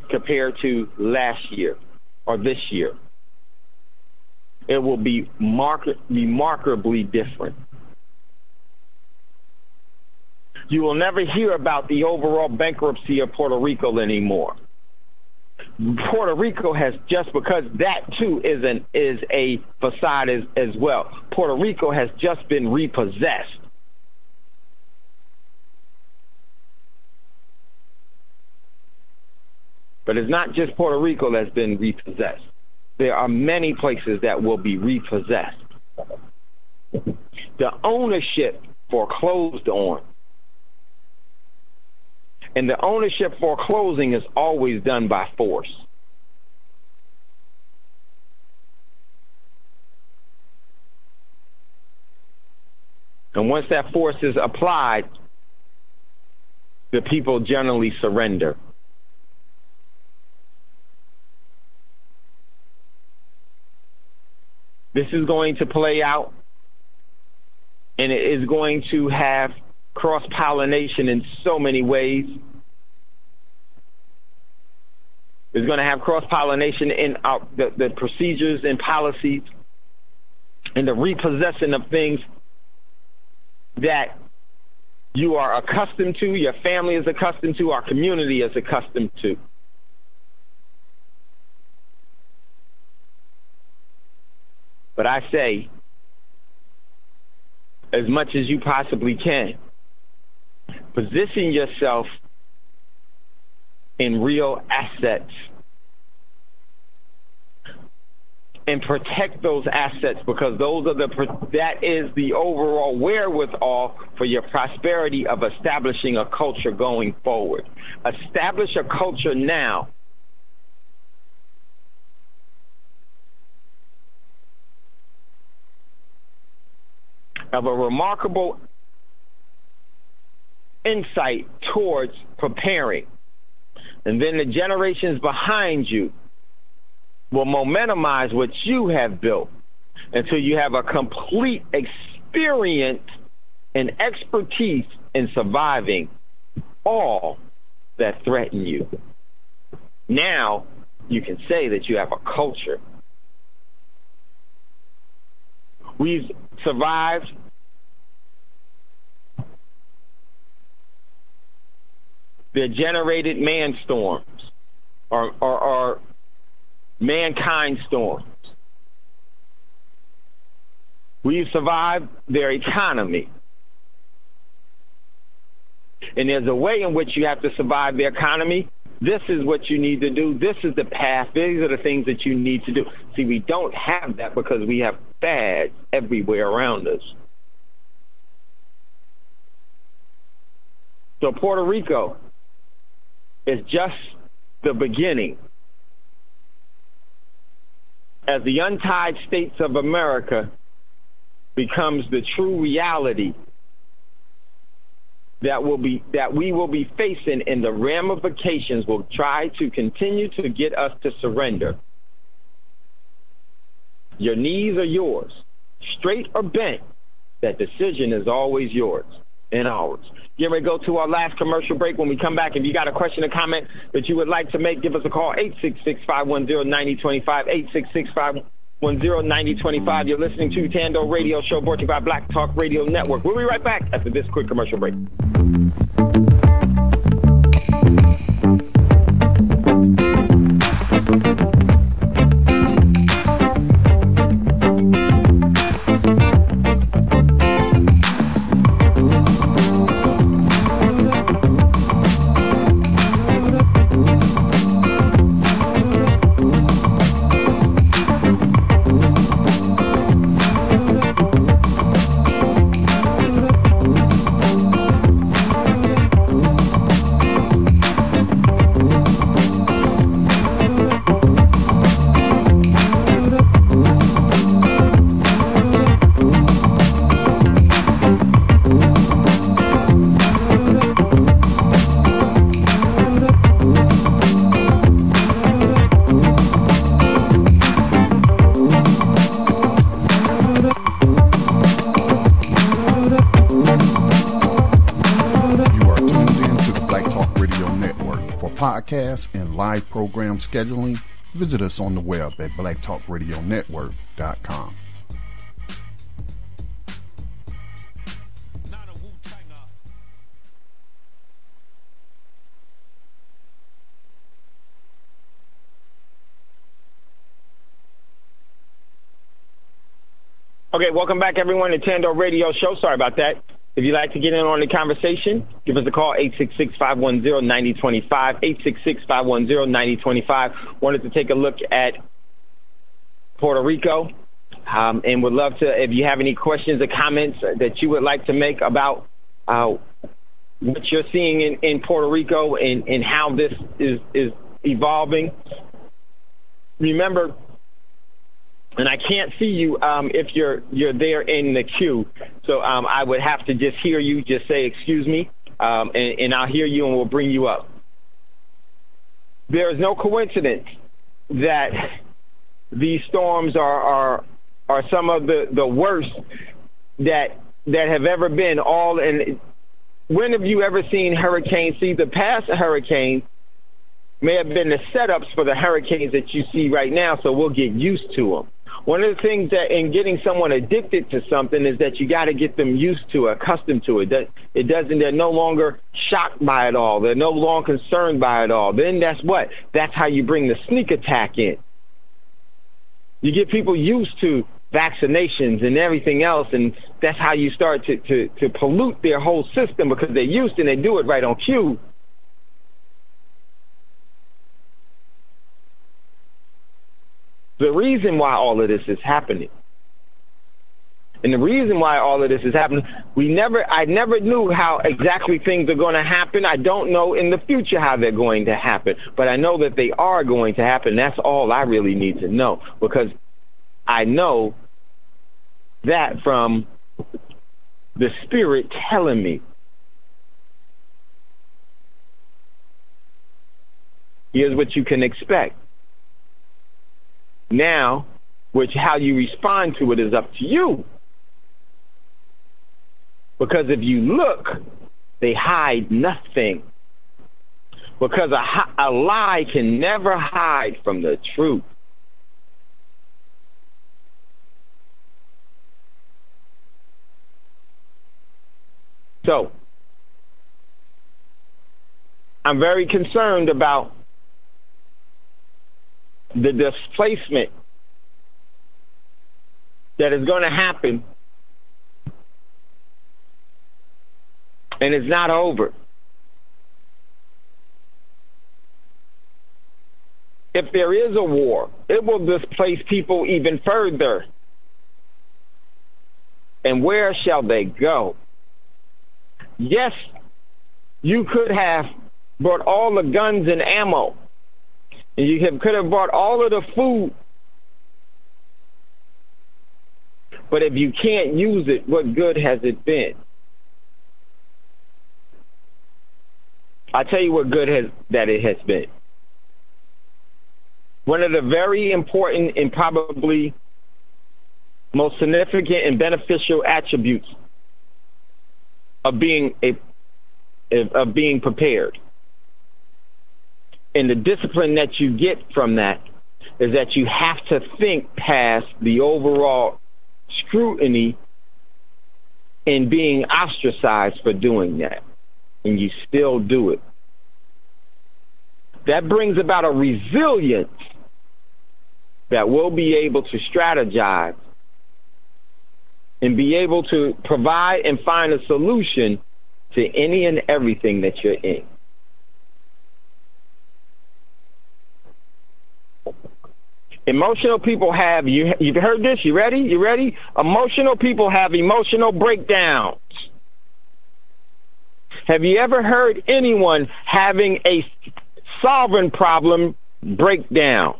compared to last year or this year? It will be remarkably different. You will never hear about the overall bankruptcy of Puerto Rico anymore. Puerto Rico has, just because that too is a facade as well. Puerto Rico has just been repossessed. But it's not just Puerto Rico that's been repossessed. There are many places that will be repossessed. The ownership foreclosed on. And the ownership foreclosing is always done by force. And once that force is applied, the people generally surrender. This is going to play out, and it is going to have cross-pollination in so many ways. It's going to have cross-pollination in the procedures and policies and the repossessing of things that you are accustomed to, your family is accustomed to, our community is accustomed to. But I say, as much as you possibly can, position yourself in real assets and protect those assets, because that is the overall wherewithal for your prosperity of establishing a culture going forward. Establish a culture now of a remarkable insight towards preparing. And then the generations behind you will momentumize what you have built until you have a complete experience and expertise in surviving all that threaten you. Now you can say that you have a culture. We've survived the generated man storms or mankind storms. We've survived their economy. And there's a way in which you have to survive the economy. This is what you need to do. This is the path. These are the things that you need to do. See, we don't have that because we have fads everywhere around us. So Puerto Rico is just the beginning. As the untied states of America becomes the true reality that we will be facing, and the ramifications will try to continue to get us to surrender. Your knees are yours, straight or bent. That decision is always yours and ours. Get ready to go to our last commercial break. When we come back, if you got a question or comment that you would like to make, give us a call, 866-510-9025, 866-510-9025. You're listening to Thando Radio Show, brought to you by Black Talk Radio Network. We'll be right back after this quick commercial break. Podcasts and live program scheduling, visit us on the web at blacktalkradionetwork.com. Okay, welcome back, everyone, to Thando Radio Show. Sorry about that. If you'd like to get in on the conversation, give us a call, 866-510-9025, 866-510-9025. Wanted to take a look at Puerto Rico, and would love to, if you have any questions or comments that you would like to make about what you're seeing in Puerto Rico and how this is evolving. Remember, and I can't see you if you're there in the queue, so I would have to just hear you just say, excuse me, and I'll hear you and we'll bring you up. There is no coincidence that these storms are some of the worst that have ever been. When have you ever seen hurricanes? See, the past hurricanes may have been the setups for the hurricanes that you see right now, so we'll get used to them. One of the things that in getting someone addicted to something is that you got to get them used to it, accustomed to it. They're no longer shocked by it all. They're no longer concerned by it all. Then that's how you bring the sneak attack in. You get people used to vaccinations and everything else, and that's how you start to pollute their whole system because they're used and they do it right on cue. The reason why all of this is happening, and the reason why all of this is happening, I never knew how exactly things are going to happen. I don't know in the future how they're going to happen, but I know that they are going to happen. That's all I really need to know, because I know that from the Spirit telling me. Here's what you can expect. Now, how you respond to it is up to you. Because if you look, they hide nothing. Because a lie can never hide from the truth. So, I'm very concerned about the displacement that is going to happen, and it's not over. If there is a war, it will displace people even further. And where shall they go? Yes, you could have brought all the guns and ammo, and you could have bought all of the food. But if you can't use it, what good has it been? I'll tell you what good it has been. One of the very important and probably most significant and beneficial attributes of being prepared, and the discipline that you get from that, is that you have to think past the overall scrutiny and being ostracized for doing that, and you still do it. That brings about a resilience that will be able to strategize and be able to provide and find a solution to any and everything that you're in. Emotional people have, you've heard this, you ready? You ready? Emotional people have emotional breakdowns. Have you ever heard anyone having a solving problem breakdown?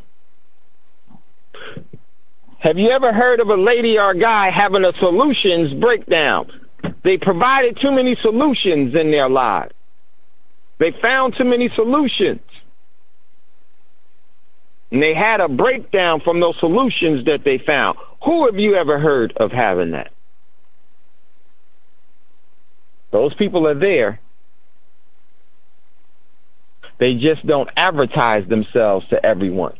Have you ever heard of a lady or a guy having a solutions breakdown? They provided too many solutions in their lives. They found too many solutions. And they had a breakdown from those solutions that they found. Who have you ever heard of having that? Those people are there. They just don't advertise themselves to everyone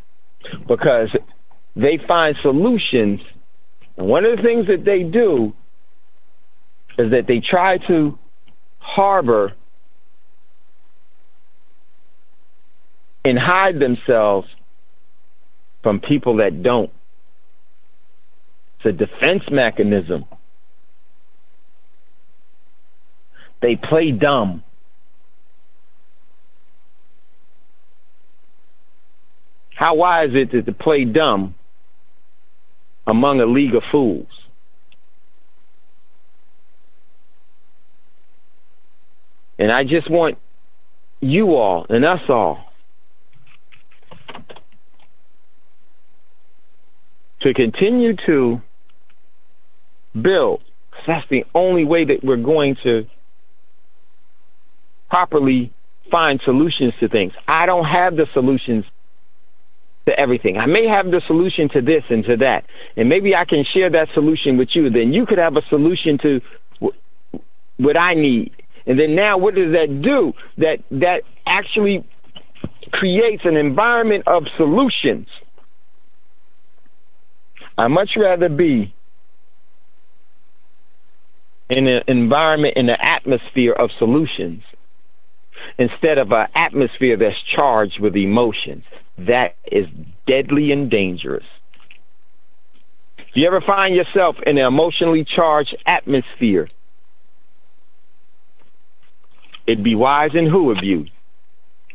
because they find solutions. And one of the things that they do is that they try to harbor and hide themselves from people that don't. It's a defense mechanism. They play dumb. How wise is it to play dumb among a league of fools? And I just want you all and us all to continue to build. That's the only way that we're going to properly find solutions to things. I don't have the solutions to everything. I may have the solution to this and to that. And maybe I can share that solution with you. Then you could have a solution to what I need. And then now what does that do? That actually creates an environment of solutions. I'd much rather be in an environment, in an atmosphere of solutions, instead of an atmosphere that's charged with emotions. That is deadly and dangerous. If you ever find yourself in an emotionally charged atmosphere, it'd be wise and who of you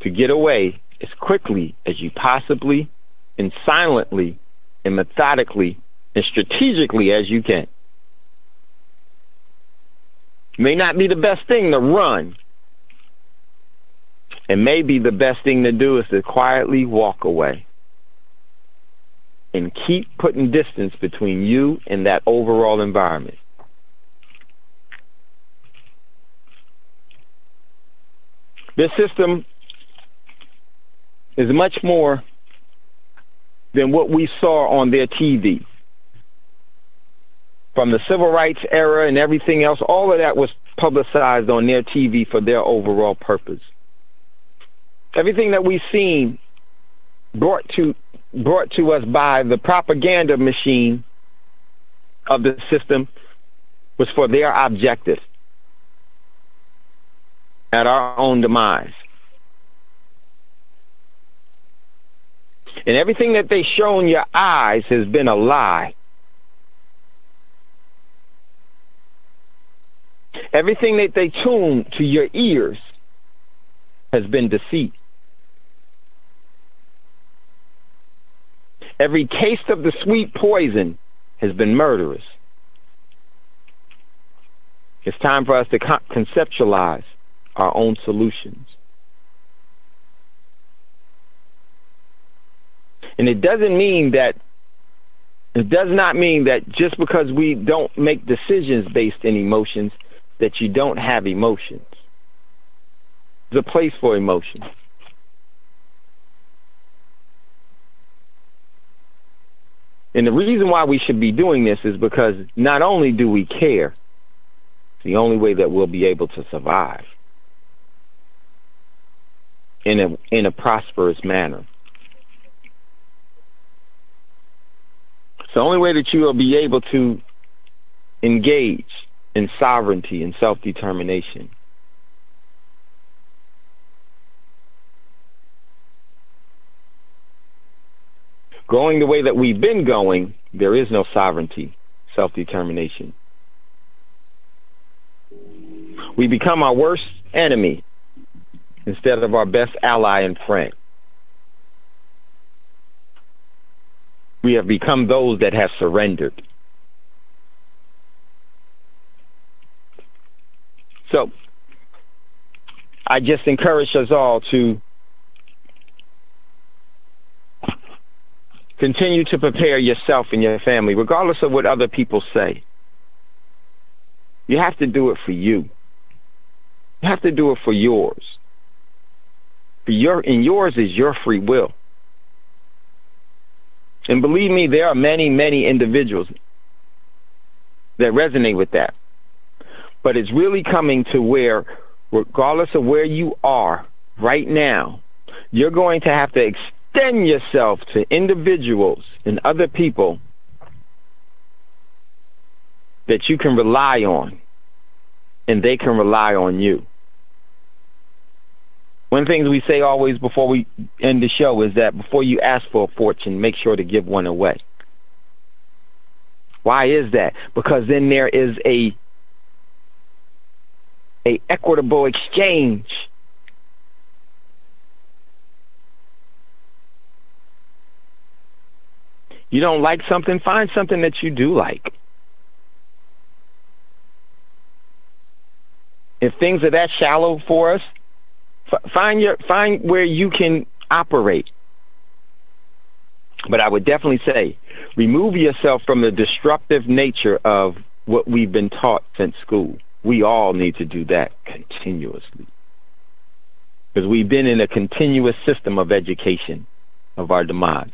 to get away as quickly as you possibly and silently and methodically and strategically as you can. May not be the best thing to run. And maybe the best thing to do is to quietly walk away and keep putting distance between you and that overall environment. This system is much more than what we saw on their TV. From the civil rights era and everything else, all of that was publicized on their TV for their overall purpose. Everything that we've seen brought to us by the propaganda machine of the system was for their objective at our own demise. And everything that they've shown your eyes has been a lie. Everything that they tune to your ears has been deceit. Every taste of the sweet poison has been murderous. It's time for us to conceptualize our own solutions. And it does not mean that just because we don't make decisions based in emotions, that you don't have emotions. There's a place for emotions. And the reason why we should be doing this is because not only do we care, it's the only way that we'll be able to survive in a prosperous manner. It's the only way that you will be able to engage in sovereignty and self-determination. Going the way that we've been going, there is no sovereignty, self-determination. We become our worst enemy instead of our best ally and friend. We have become those that have surrendered. So, I just encourage us all to continue to prepare yourself and your family, regardless of what other people say. You have to do it for you. You have to do it for yours. And yours is your free will. And believe me, there are many, many individuals that resonate with that. But it's really coming to where, regardless of where you are right now, you're going to have to extend yourself to individuals and other people that you can rely on, and they can rely on you. One of the things we say always before we end the show is that before you ask for a fortune, make sure to give one away. Why is that? Because then there is a equitable exchange. You don't like something, find something that you do like. If things are that shallow for us, find where you can operate. But I would definitely say, remove yourself from the destructive nature of what we've been taught since school. We all need to do that continuously. Because we've been in a continuous system of education of our demise.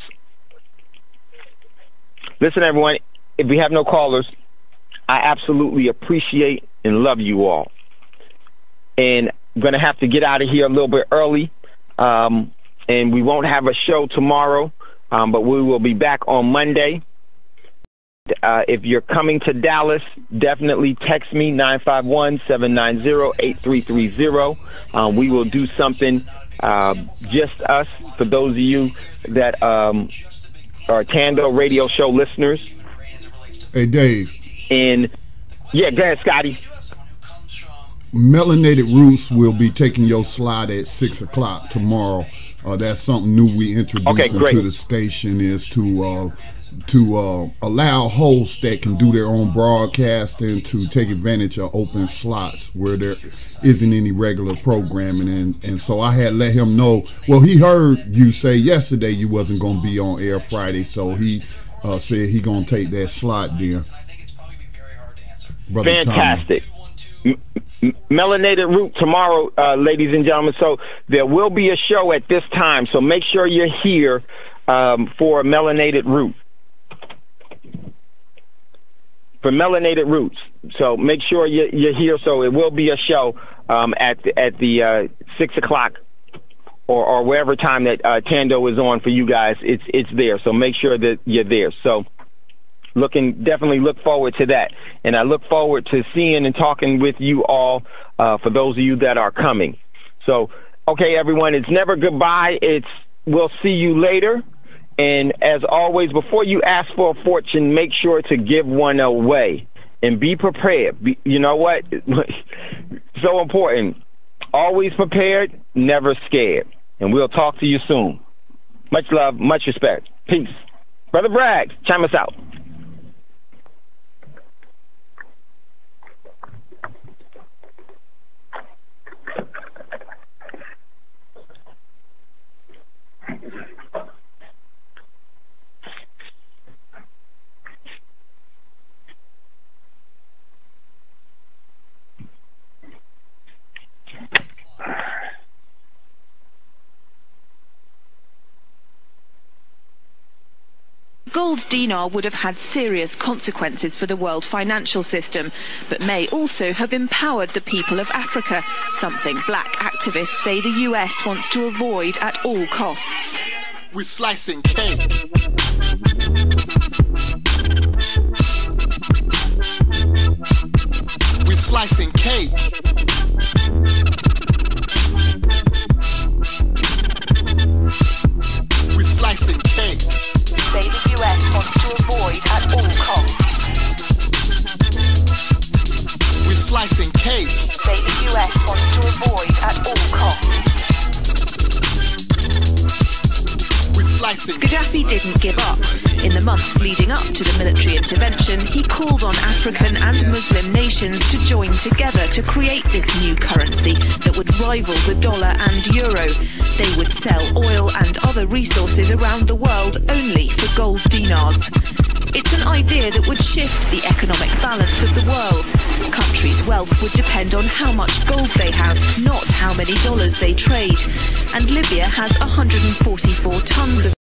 Listen, everyone, if we have no callers, I absolutely appreciate and love you all. And I'm going to have to get out of here a little bit early. And we won't have a show tomorrow, but we will be back on Monday. If you're coming to Dallas, definitely text me, 951-790-8330. We will do something, just us, for those of you that are Thando radio show listeners. Hey, Dave. And, yeah, go ahead, Scotty. Melanated Roots will be taking your slide at 6 o'clock tomorrow. That's something new we introduced into the station, is to allow hosts that can do their own broadcasting to take advantage of open slots where there isn't any regular programming. And so I had let him know. Well, he heard you say yesterday you wasn't going to be on air Friday, so he said he going to take that slot there. Brother Fantastic. Melanated Root tomorrow, ladies and gentlemen. So there will be a show at this time. So make sure you're here for Melanated Root. For Melanated Roots. So make sure you're here. So it will be a show at the 6 o'clock or wherever time that Thando is on for you guys. It's there. So make sure that you're there. So definitely look forward to that. And I look forward to seeing and talking with you all, for those of you that are coming. So, okay, everyone, it's never goodbye. We'll see you later. And as always, before you ask for a fortune, make sure to give one away and be prepared. You know what? So important. Always prepared, never scared. And we'll talk to you soon. Much love, much respect. Peace. Brother Bragg, chime us out. Gold dinar would have had serious consequences for the world financial system, but may also have empowered the people of Africa, something black activists say the US wants to avoid at all costs. We're slicing cake. We're slicing cake. We're slicing cake. Say the US wants to avoid at all costs. We're slicing cake. Say the US wants to avoid at all costs. We're slicing. Gaddafi didn't give up. In the months leading up to the military intervention, he called on African and Muslim nations to join together to create this new currency that would rival the dollar and euro. They would sell oil and other resources around the world only for gold dinars. It's an idea that would shift the economic balance of the world. Countries' wealth would depend on how much gold they have, not how many dollars they trade. And Libya has 144 tons of